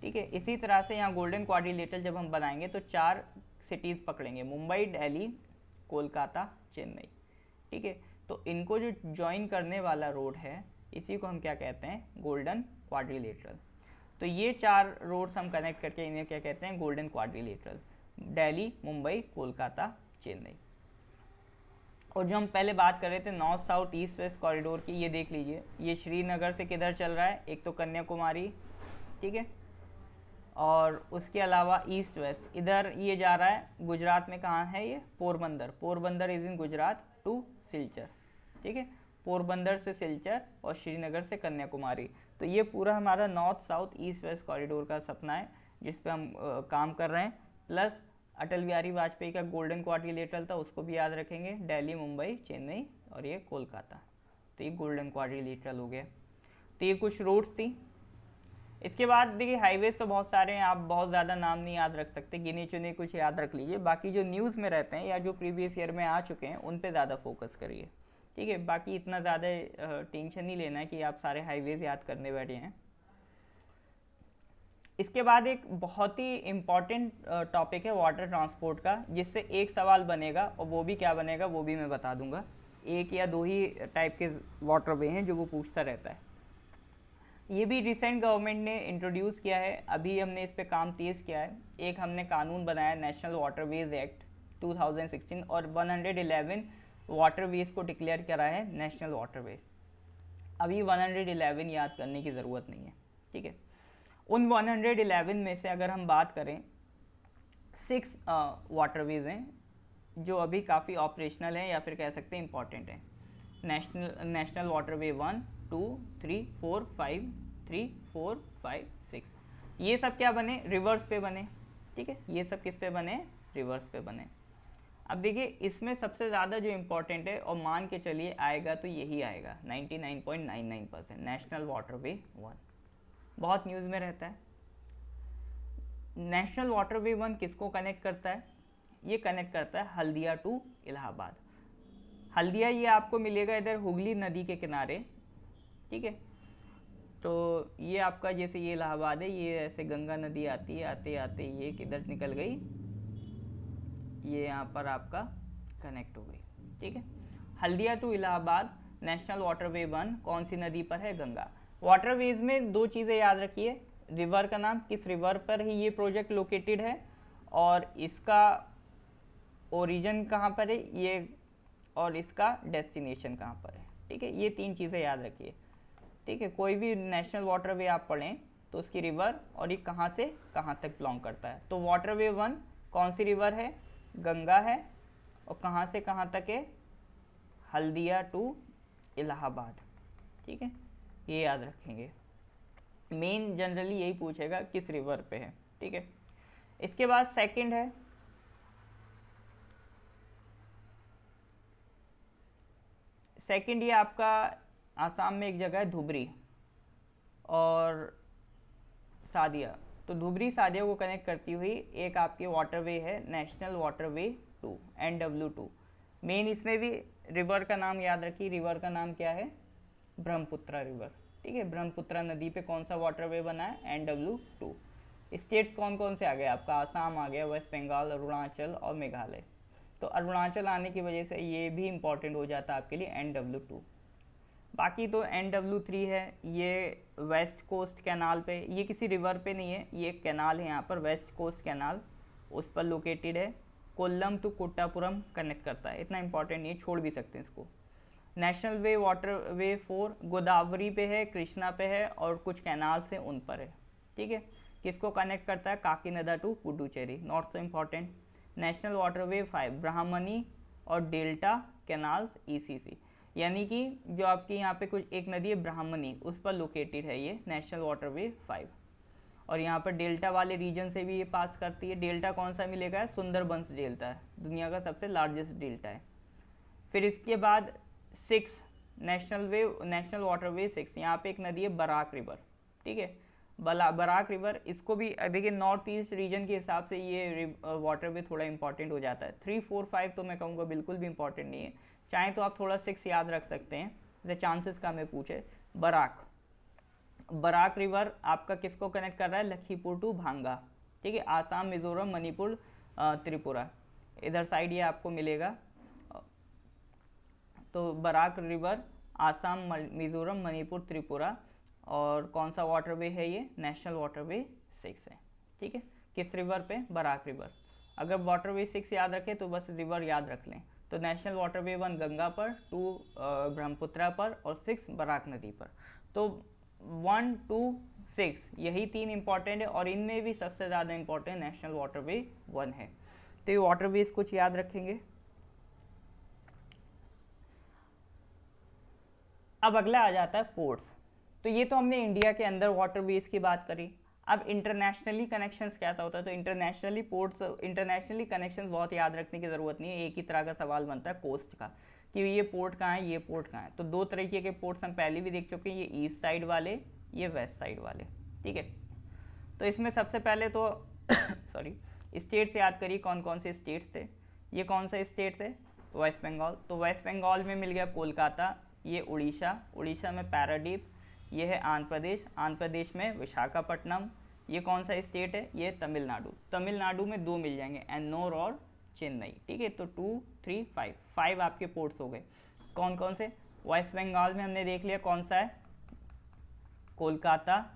ठीक है। इसी तरह से यहाँ गोल्डन क्वाड्रिलेटरल जब हम बनाएंगे तो 4 सिटीज़ पकड़ेंगे, मुंबई, दिल्ली, कोलकाता, चेन्नई, ठीक है। तो इनको जो ज्वाइन करने वाला रोड है इसी को हम क्या कहते हैं, गोल्डन क्वाड्रिलेटरल। तो ये 4 रोड्स हम कनेक्ट करके इन्हें क्या कहते हैं, गोल्डन क्वाड्रिलेटरल, दिल्ली, मुंबई, कोलकाता, चेन्नई। और जो हम पहले बात कर रहे थे north south east west corridor की, ये देख लीजिए, ये श्रीनगर से किधर चल रहा है, एक तो कन्याकुमारी, ठीक है, और उसके अलावा ईस्ट वेस्ट इधर ये जा रहा है, गुजरात में कहाँ है ये, Porbandar. Porbandar is in Gujarat to Silchar, ठीक है। पोरबंदर से सिलचर और श्रीनगर से कन्याकुमारी। तो ये पूरा हमारा north south east west corridor का सपना है जिस पे हम काम कर रहे हैं। प्लस अटल बिहारी वाजपेयी का गोल्डन क्वाड्रिलेटरल था, उसको भी याद रखेंगे, दिल्ली, मुंबई, चेन्नई और ये कोलकाता। तो ये गोल्डन क्वाड्रिलेटरल हो गया। तो ये कुछ रोड्स थी। इसके बाद देखिए हाईवेज तो बहुत सारे हैं, आप बहुत ज़्यादा नाम नहीं याद रख सकते, गिने चुने कुछ याद रख लीजिए। बाकी जो न्यूज़ में रहते हैं या जो प्रीवियस ईयर में आ चुके हैं उन पे ज़्यादा फोकस करिए, ठीक है। बाकी इतना ज़्यादा टेंशन नहीं लेना है कि आप सारे हाईवेज याद करने बैठे हैं। इसके बाद एक बहुत ही इम्पॉर्टेंट टॉपिक है वाटर ट्रांसपोर्ट का, जिससे एक सवाल बनेगा और वो भी क्या बनेगा वो भी मैं बता दूंगा। 1 या 2 ही टाइप के वाटरवे हैं जो वो पूछता रहता है। ये भी रिसेंट गवर्नमेंट ने इंट्रोड्यूस किया है, अभी हमने इस पे काम तेज़ किया है। एक हमने कानून बनाया नेशनल वाटरवेज एक्ट 2016 और 111 वाटरवेज को डिक्लेयर करा है नेशनल वाटरवे। अभी 111 याद करने की ज़रूरत नहीं है, ठीक है। उन 111 में से अगर हम बात करें 6 वाटरवेज हैं जो अभी काफ़ी ऑपरेशनल हैं या फिर कह सकते हैं इम्पॉर्टेंट हैं। National waterway 1, 2, 3, 4, 5, 3, 4, 5, 6। ये सब क्या बने, रिवर्स पे बने, ठीक है, ये सब किस पे बने, रिवर्स पे बने। अब देखिए इसमें सबसे ज़्यादा जो इम्पोर्टेंट है और मान के चलिए आएगा तो यही आएगा 99.99%, नेशनल वाटरवे 1, बहुत न्यूज़ में रहता है। नेशनल वाटरवे 1 किसको कनेक्ट करता है, ये कनेक्ट करता है हल्दिया टू इलाहाबाद। हल्दिया ये आपको मिलेगा इधर हुगली नदी के किनारे, ठीक है। तो ये आपका जैसे ये इलाहाबाद है, ये ऐसे गंगा नदी आती है, आते आते ये किधर निकल गई, ये यहाँ पर आपका कनेक्ट हो गई, ठीक है। Haldia to Allahabad national waterway 1 कौन सी नदी पर है, गंगा। वाटरवेज में दो चीज़ें याद रखिए, रिवर का नाम, किस रिवर पर ही ये प्रोजेक्ट लोकेटेड है और इसका ओरिजिन कहाँ पर है ये, और इसका डेस्टिनेशन कहाँ पर है, ठीक है। ये तीन चीज़ें याद रखिए, ठीक है। कोई भी नेशनल वाटरवे आप पढ़ें तो उसकी रिवर और ये कहाँ से कहाँ तक बिलोंग करता है। तो वाटरवे 1 कौन सी रिवर है, गंगा है, और कहाँ से कहाँ तक है, हल्दिया टू इलाहाबाद, ठीक है। ये याद रखेंगे, मेन जनरली यही पूछेगा किस रिवर पे है, ठीक है। इसके बाद सेकंड है, सेकंड ये आपका आसाम में एक जगह है धुबरी और सादिया। तो धुबरी सादिया को कनेक्ट करती हुई एक आपकी वाटरवे है नेशनल वाटरवे 2 NW2। मेन इसमें भी रिवर का नाम याद रखिए, रिवर का नाम क्या है, ब्रह्मपुत्रा रिवर, ठीक है। ब्रह्मपुत्रा नदी पे कौन सा वाटरवे बना है, NW2। स्टेट्स कौन कौन से आ गए आपका, आसाम आ गया, वेस्ट बंगाल, अरुणाचल और मेघालय। तो अरुणाचल आने की वजह से ये भी इम्पोर्टेंट हो जाता है आपके लिए NW2। बाकी तो NW3 है, ये वेस्ट कोस्ट कैनाल पे, ये किसी रिवर पे नहीं है, ये एक कैनाल है यहाँ पर, वेस्ट कोस्ट कैनाल, उस पर लोकेटेड है। कोल्लम टू कोट्टापुरम कनेक्ट करता है, इतना इंपॉर्टेंट नहीं है, छोड़ भी सकते हैं इसको। नेशनल वे वाटरवे 4 गोदावरी पे है, कृष्णा पे है और कुछ कैनाल से उन पर है, ठीक है। किसको कनेक्ट करता है, Kakinada to Puducherry, not so important. National waterway 5 Brahmani और डेल्टा कैनाल्स ECC, यानी कि जो आपकी यहाँ पे कुछ एक नदी है ब्राह्मणी, उस पर लोकेटेड है ये नेशनल वाटरवे 5। और यहाँ पर डेल्टा वाले रीजन से भी ये पास करती है। डेल्टा कौन सा मिलेगा, सुंदरबंस डेल्टा है, दुनिया का सबसे लार्जेस्ट डेल्टा है। फिर इसके बाद 6 नेशनल वाटरवे 6, यहाँ पे एक नदी है बराक रिवर, ठीक है। बराक रिवर, इसको भी देखिए नॉर्थ ईस्ट रीजन के हिसाब से ये वाटरवे थोड़ा इंपॉर्टेंट हो जाता है। 3, 4, 5 तो मैं कहूँगा बिल्कुल भी इंपॉर्टेंट नहीं है, चाहे तो आप थोड़ा 6 याद रख सकते हैं, जैसे चांसेस का मैं पूछे। बराक रिवर आपका किसको कनेक्ट कर रहा है, लखीमपुर टू भांगा, ठीक है। आसाम, मिजोरम, मणिपुर, त्रिपुरा, इधर साइड ये आपको मिलेगा। तो बराक रिवर आसाम, मिजोरम, मणिपुर, त्रिपुरा, और कौन सा वाटरवे है ये, नेशनल वाटरवे 6 है, ठीक है। किस रिवर पे, बराक रिवर। अगर वाटरवे 6 याद रखें तो बस रिवर याद रख लें। तो नेशनल वाटरवे 1 गंगा पर, 2 ब्रह्मपुत्रा पर और 6 बराक नदी पर। तो 1, 2, 6 यही 3 इंपॉर्टेंट है और इनमें भी सबसे ज़्यादा इंपॉर्टेंट नेशनल वाटरवे 1 है। तो ये वाटरवेज कुछ याद रखेंगे। अब अगला आ जाता है पोर्ट्स। तो ये तो हमने इंडिया के अंदर वाटरवेज की बात करी। अब इंटरनेशनली कनेक्शंस कैसा होता है, तो इंटरनेशनली पोर्ट्स, इंटरनेशनली कनेक्शंस बहुत याद रखने की ज़रूरत नहीं है, एक ही तरह का सवाल बनता है कोस्ट का कि ये पोर्ट कहाँ है, ये पोर्ट कहाँ है। तो दो तरीके के पोर्ट्स हम पहले भी देख चुके हैं, ये ईस्ट साइड वाले, ये वेस्ट साइड वाले, ठीक है। तो इसमें सबसे पहले तो सॉरी स्टेट्स याद करिए, कौन कौन से स्टेट्स थे। ये कौन सा स्टेट है, वेस्ट बंगाल। तो वेस्ट बंगाल में मिल गया कोलकाता, ये उड़ीसा, उड़ीसा में पैरादीप, ये है आंध्र प्रदेश, आंध्र प्रदेश में विशाखापट्टनम। ये कौन सा स्टेट है, ये तमिलनाडु, तमिलनाडु में 2 मिल जाएंगे, एन्नोर और चेन्नई, ठीक है। तो 2, 3, 5 आपके पोर्ट्स हो गए। कौन कौन से, वेस्ट बंगाल में हमने देख लिया कौन सा है, कोलकाता।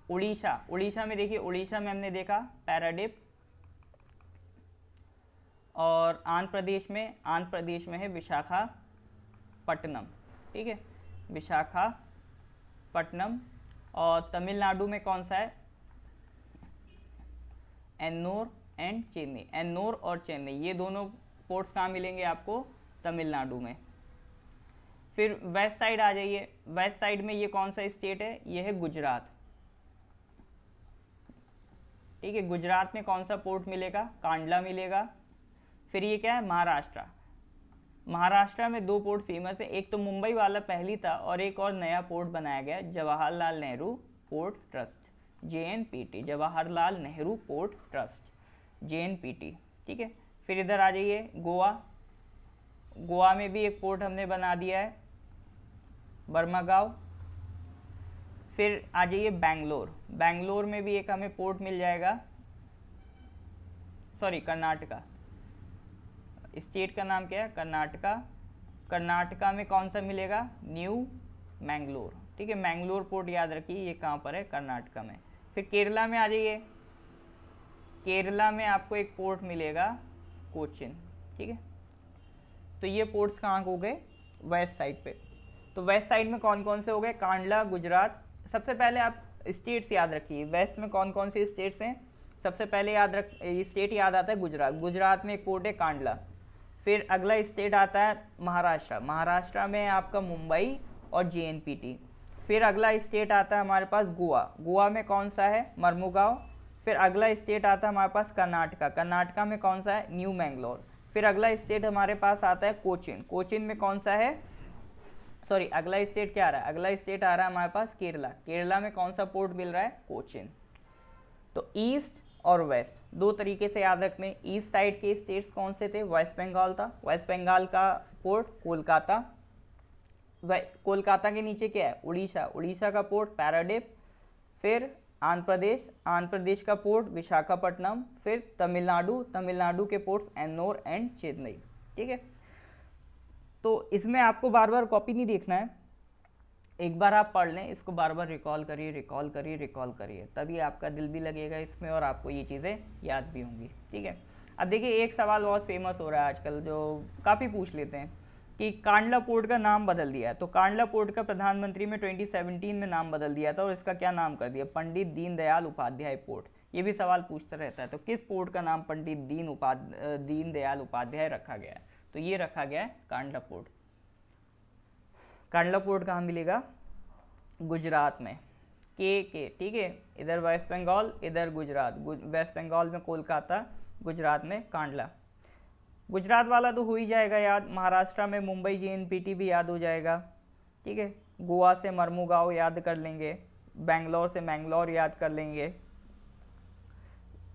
उड़ीसा, उड़ीसा में देखिए, उड़ीसा में हमने देखा पैरादीप। और आंध्र प्रदेश में है विशाखापट्टनम, ठीक है, विशाखापट्टनम। और तमिलनाडु में कौन सा है, एन्नोर एंड चेन्नई, एन्नोर और चेन्नई, ये दोनों पोर्ट्स कहाँ मिलेंगे आपको, तमिलनाडु में। फिर वेस्ट साइड आ जाइए, वेस्ट साइड में ये कौन सा स्टेट है, ये है गुजरात, ठीक है। गुजरात में कौन सा पोर्ट मिलेगा? कांडला मिलेगा। फिर ये क्या है? महाराष्ट्र। महाराष्ट्र में दो पोर्ट फेमस है, एक तो मुंबई वाला पहली था और एक और नया पोर्ट बनाया गया Jawaharlal Nehru port trust, JNPT, Jawaharlal Nehru port trust, JNPT। ठीक है। फिर इधर आ जाइए, गोवा। गोवा में भी एक पोर्ट हमने बना दिया है, बर्मागांव। फिर आ जाइए बेंगलोर। बेंगलोर में भी एक हमें पोर्ट मिल जाएगा, सॉरी कर्नाटका, स्टेट का नाम क्या है? कर्नाटका। कर्नाटका में कौन सा मिलेगा? न्यू मैंगलोर। ठीक है, मैंगलोर पोर्ट याद रखिए, ये कहाँ पर है? कर्नाटका में। फिर केरला में आ जाइए, केरला में आपको एक पोर्ट मिलेगा कोचिन। ठीक है, तो ये पोर्ट्स कहाँ हो गए? वेस्ट साइड पे। तो वेस्ट साइड में कौन कौन से हो गए? कांडला, गुजरात। सबसे पहले आप स्टेट्स याद रखिए, वेस्ट में कौन कौन से स्टेट्स हैं? सबसे पहले स्टेट याद आता है गुजरात। गुजरात में एक पोर्ट है कांडला। फिर अगला स्टेट आता है महाराष्ट्र। महाराष्ट्र में आपका मुंबई और JNPT। फिर अगला स्टेट आता है हमारे पास गोवा। गोवा में कौन सा है? मर्मुगांव। फिर अगला स्टेट आता है हमारे पास कर्नाटका। कर्नाटका में कौन सा है? न्यू मैंगलोर। फिर अगला स्टेट हमारे पास आता है कोचिन। कोचिन में कौन सा है? सॉरी, अगला स्टेट क्या आ रहा है? अगला स्टेट आ रहा है हमारे पास केरला। केरला में कौन सा पोर्ट मिल रहा है? कोचिन। तो ईस्ट और वेस्ट दो तरीके से याद रखने। ईस्ट साइड के स्टेट्स कौन से थे? वेस्ट बंगाल था। वेस्ट बंगाल का पोर्ट कोलकाता। कोलकाता के नीचे क्या है? उड़ीसा। उड़ीसा का पोर्ट पैराडीप। फिर आंध्र प्रदेश। आंध्र प्रदेश का पोर्ट विशाखापट्टनम। फिर तमिलनाडु। तमिलनाडु के पोर्ट्स एन्नोर एंड चेन्नई। ठीक है, तो इसमें आपको बार बार कॉपी नहीं देखना है, एक बार आप पढ़ लें इसको, बार बार रिकॉल करिए, रिकॉल करिए, रिकॉल करिए, तभी आपका दिल भी लगेगा इसमें और आपको ये चीज़ें याद भी होंगी। ठीक है, अब देखिए एक सवाल बहुत फेमस हो रहा है आजकल, जो काफ़ी पूछ लेते हैं कि कांडला पोर्ट का नाम बदल दिया है। तो कांडला पोर्ट का प्रधानमंत्री में 2017 में नाम बदल दिया था और इसका क्या नाम कर दिया? पंडित दीनदयाल उपाध्याय पोर्ट। ये भी सवाल पूछता रहता है, तो किस पोर्ट का नाम पंडित दीनदयाल उपाध्याय रखा गया है? तो ये रखा गया है कांडला पोर्ट। कांडला पोर्ट कहाँ मिलेगा? गुजरात में, के। ठीक है, इधर वेस्ट बंगाल, इधर गुजरात। वेस्ट बंगाल में कोलकाता, गुजरात में कांडला। गुजरात वाला तो हो ही जाएगा याद। महाराष्ट्र में मुंबई JNPT भी याद हो जाएगा। ठीक है, गोवा से मर्मुगांव याद कर लेंगे, बेंगलोर से मैंगलोर याद कर लेंगे।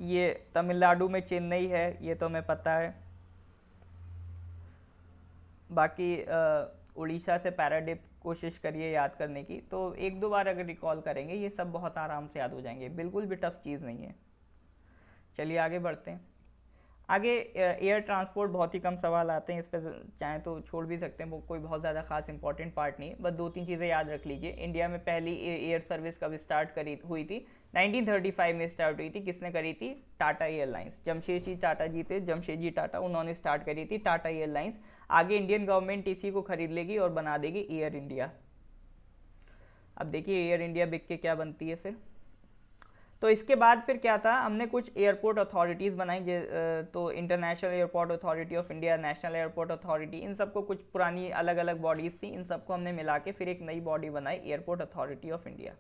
ये तमिलनाडु में चेन्नई है, ये तो हमें पता है। बाकी उड़ीसा से पैराडिप कोशिश करिए याद करने की, तो एक दो बार अगर रिकॉल करेंगे ये सब बहुत आराम से याद हो जाएंगे, बिल्कुल भी टफ चीज़ नहीं है। चलिए आगे बढ़ते हैं। आगे एयर ट्रांसपोर्ट, बहुत ही कम सवाल आते हैं इस पर, चाहे तो छोड़ भी सकते हैं, वो कोई बहुत ज़्यादा खास इंपॉर्टेंट पार्ट नहीं है, बस दो तीन चीज़ें याद रख लीजिए। इंडिया में पहली एयर सर्विस कब स्टार्ट हुई थी? 1935 में स्टार्ट हुई थी। किसने करी थी? टाटा एयरलाइंस। जमशेदजी टाटा जी थे, जमशेदजी टाटा, उन्होंने स्टार्ट करी थी टाटा एयरलाइंस। आगे इंडियन गवर्नमेंट इसी को खरीद लेगी और बना देगी एयर इंडिया। अब देखिए एयर इंडिया बिक के क्या बनती है फिर। तो इसके बाद फिर क्या था, हमने कुछ एयरपोर्ट अथॉरिटीज़ बनाई, तो international airport authority of India, national airport authority, इन सबको कुछ पुरानी अलग अलग बॉडीज़ थी, इन सबको हमने मिला के फिर एक नई बॉडी बनाई, एयरपोर्ट अथॉरिटी ऑफ इंडिया।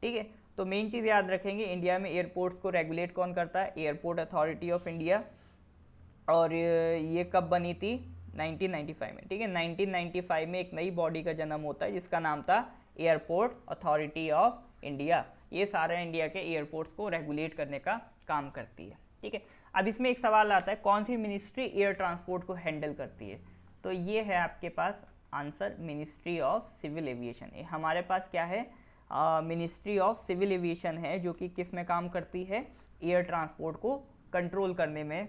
ठीक है, तो मेन चीज़ याद रखेंगे, इंडिया में एयरपोर्ट्स को रेगुलेट कौन करता है? Airport authority of India. और ये कब बनी थी? 1995 में। ठीक है, 1995 में एक नई बॉडी का जन्म होता है जिसका नाम था एयरपोर्ट अथॉरिटी ऑफ इंडिया। ये सारे इंडिया के एयरपोर्ट्स को रेगुलेट करने का काम करती है। ठीक है, अब इसमें एक सवाल आता है, कौन सी मिनिस्ट्री एयर ट्रांसपोर्ट को हैंडल करती है? तो ये है आपके पास answer, ministry of civil aviation. हमारे पास क्या है? मिनिस्ट्री ऑफ सिविल एविएशन है, जो कि किस में काम करती है? एयर ट्रांसपोर्ट को कंट्रोल करने में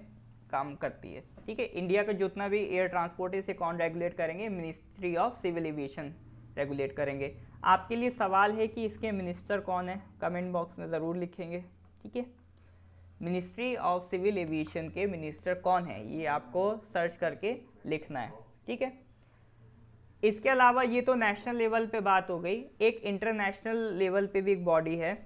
काम करती है। ठीक है, इंडिया का जितना भी एयर ट्रांसपोर्ट है इसे कौन रेगुलेट करेंगे? Ministry of civil aviation regulate करेंगे। आपके लिए सवाल है कि इसके मिनिस्टर कौन है, कमेंट बॉक्स में ज़रूर लिखेंगे। ठीक है, मिनिस्ट्री ऑफ सिविल एविएशन के मिनिस्टर कौन है ये आपको सर्च करके लिखना है। ठीक है, इसके अलावा ये तो नेशनल लेवल पे बात हो गई, एक इंटरनेशनल लेवल पे भी एक बॉडी है,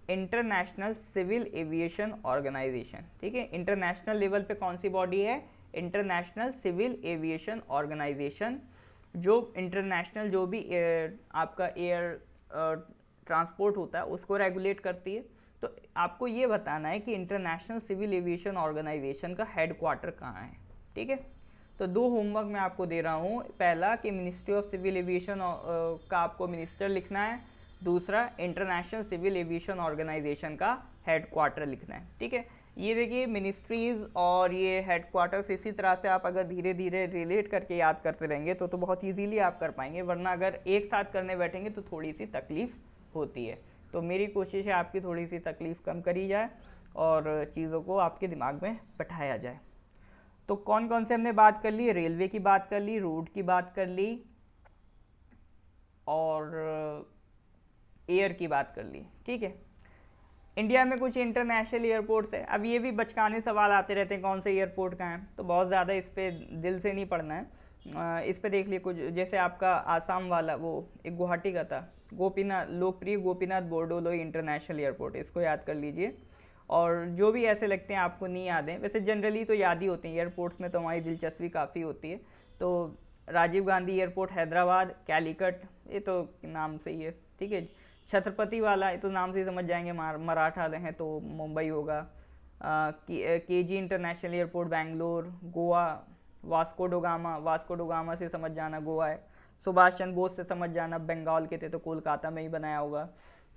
इंटरनेशनल सिविल एविएशन ऑर्गेनाइजेशन। ठीक है, इंटरनेशनल लेवल पे कौन सी बॉडी है? इंटरनेशनल सिविल एविएशन ऑर्गेनाइजेशन, जो इंटरनेशनल जो भी आपका एयर ट्रांसपोर्ट होता है उसको रेगुलेट करती है। तो आपको ये बताना है कि इंटरनेशनल सिविल एविएशन ऑर्गेनाइजेशन का हेड क्वार्टर कहाँ है, ठीक है। तो 2 होमवर्क मैं आपको दे रहा हूँ, पहला कि मिनिस्ट्री ऑफ सिविल एविएशन का आपको मिनिस्टर लिखना है, दूसरा इंटरनेशनल सिविल एविएशन ऑर्गेनाइजेशन का हेड क्वार्टर लिखना है, ठीक है। ये देखिए मिनिस्ट्रीज़ और ये हेड क्वार्टर्स इसी तरह से आप अगर धीरे धीरे रिलेट करके याद करते रहेंगे तो बहुत ईजीली आप कर पाएंगे, वरना अगर एक साथ करने बैठेंगे तो थोड़ी सी तकलीफ होती है। तो मेरी कोशिश है आपकी थोड़ी सी तकलीफ कम करी जाए और चीज़ों को आपके दिमाग में बैठाया जाए। तो कौन कौन से हमने बात कर ली, रेलवे की बात कर ली, रोड की बात कर ली और एयर की बात कर ली, ठीक है। इंडिया में कुछ इंटरनेशनल एयरपोर्ट्स है, अब ये भी बचकाने सवाल आते रहते हैं कौन से एयरपोर्ट का है, तो बहुत ज़्यादा इस पर दिल से नहीं पढ़ना है। इस पर देख लिए कुछ, जैसे आपका आसाम वाला वो एक गुवाहाटी का था, गोपीनाथ, लोकप्रिय गोपीनाथ बोरडोलोई इंटरनेशनल एयरपोर्ट, इसको याद कर लीजिए। और जो भी ऐसे लगते हैं आपको नहीं याद है, वैसे जनरली तो याद ही होते हैं, एयरपोर्ट्स में तो हमारी दिलचस्पी काफ़ी होती है। तो राजीव गांधी एयरपोर्ट हैदराबाद, कैलीकट, ये तो नाम से ही है, ठीक है। छत्रपति वाला ये तो नाम से ही समझ जाएंगे, मराठा हैं तो मुंबई होगा। KG international airport Bangalore, Goa, Vasco da Gama से समझ जाना गोवा है। सुभाष चंद्र बोस से समझ जाना बंगाल के थे तो कोलकाता में ही बनाया होगा।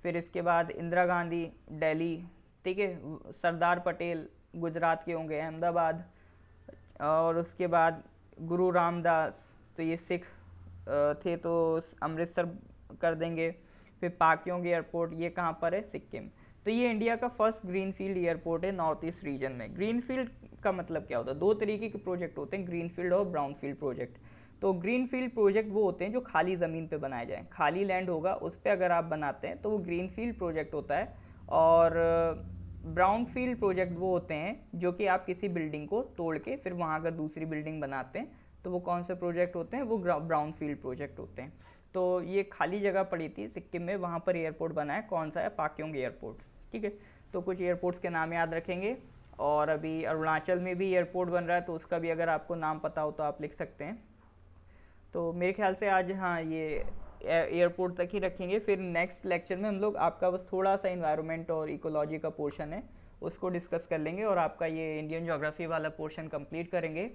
फिर इसके बाद इंदिरा गांधी दिल्ली, ठीक है। सरदार पटेल गुजरात के होंगे, अहमदाबाद। और उसके बाद गुरु रामदास, तो ये सिख थे तो अमृतसर कर देंगे। फिर पाक्योंग एयरपोर्ट, ये कहाँ पर है, सिक्किम। तो ये इंडिया का फर्स्ट ग्रीनफील्ड एयरपोर्ट है नॉर्थ ईस्ट रीजन में। ग्रीनफील्ड का मतलब क्या होता है, 2 तरीके के प्रोजेक्ट होते हैं, ग्रीनफील्ड और ब्राउनफील्ड प्रोजेक्ट। तो ग्रीनफील्ड प्रोजेक्ट वो होते हैं जो खाली ज़मीन पे बनाए जाएँ, खाली लैंड होगा उस पर अगर आप बनाते हैं तो वो ग्रीनफील्ड प्रोजेक्ट होता है। और ब्राउन फील्ड प्रोजेक्ट वो होते हैं जो कि आप किसी बिल्डिंग को तोड़ के फिर वहाँ अगर दूसरी बिल्डिंग बनाते हैं तो वो कौन से प्रोजेक्ट होते हैं, वो ब्राउन फील्ड प्रोजेक्ट होते हैं। तो ये खाली जगह पड़ी थी सिक्किम में, वहाँ पर एयरपोर्ट बना है, कौन सा है, पाक्योंग एयरपोर्ट, ठीक है। तो कुछ एयरपोर्ट्स के नाम याद रखेंगे। और अभी अरुणाचल में भी एयरपोर्ट बन रहा है, तो उसका भी अगर आपको नाम पता हो तो आप लिख सकते हैं। तो मेरे ख्याल से आज हाँ ये एयरपोर्ट तक ही रखेंगे, फिर नेक्स्ट लेक्चर में हम लोग आपका बस थोड़ा सा इन्वायरमेंट और इकोलॉजी का पोर्शन है उसको डिस्कस कर लेंगे और आपका ये इंडियन ज्योग्राफी वाला पोर्शन कंप्लीट करेंगे।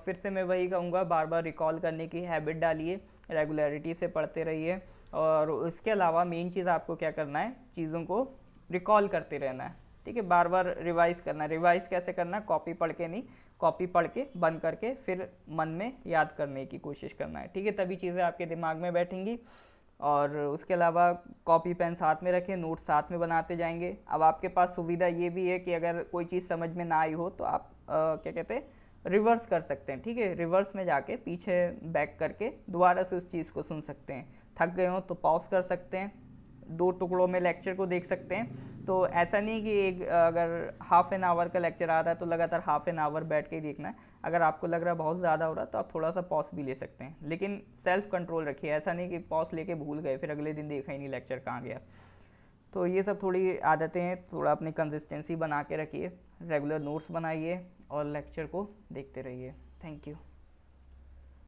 फिर से मैं वही कहूँगा, बार बार रिकॉल करने की हैबिट डालिए, रेगुलरिटी से पढ़ते रहिए। और उसके अलावा मेन चीज़ आपको क्या करना है, चीज़ों को रिकॉल करते रहना है, ठीक है। बार बार रिवाइज़ करना है। रिवाइज़ कैसे करना है, कॉपी पढ़ के नहीं, कॉपी पढ़ के बंद करके फिर मन में याद करने की कोशिश करना है, ठीक है। तभी चीज़ें आपके दिमाग में बैठेंगी। और उसके अलावा कॉपी पेन साथ में रखें, नोट साथ में बनाते जाएंगे। अब आपके पास सुविधा ये भी है कि अगर कोई चीज़ समझ में ना आई हो तो आप क्या कहते हैं, रिवर्स कर सकते हैं, ठीक है। रिवर्स में जाके पीछे बैक करके दोबारा से उस चीज़ को सुन सकते हैं। थक गए हो तो पॉज कर सकते हैं, 2 टुकड़ों में लेक्चर को देख सकते हैं। तो ऐसा नहीं कि एक अगर हाफ एन आवर का लेक्चर आ रहा है तो लगातार हाफ एन आवर बैठ के ही देखना है। अगर आपको लग रहा है बहुत ज़्यादा हो रहा है तो आप थोड़ा सा पॉज भी ले सकते हैं, लेकिन सेल्फ कंट्रोल रखिए। ऐसा नहीं कि पॉज लेके भूल गए फिर अगले दिन देखा ही नहीं लेक्चर कहाँ गया। तो ये सब थोड़ी आदतें हैं, थोड़ा अपनी कंसिस्टेंसी बना के रखिए, रेगुलर नोट्स बनाइए और लेक्चर को देखते रहिए। Thank you.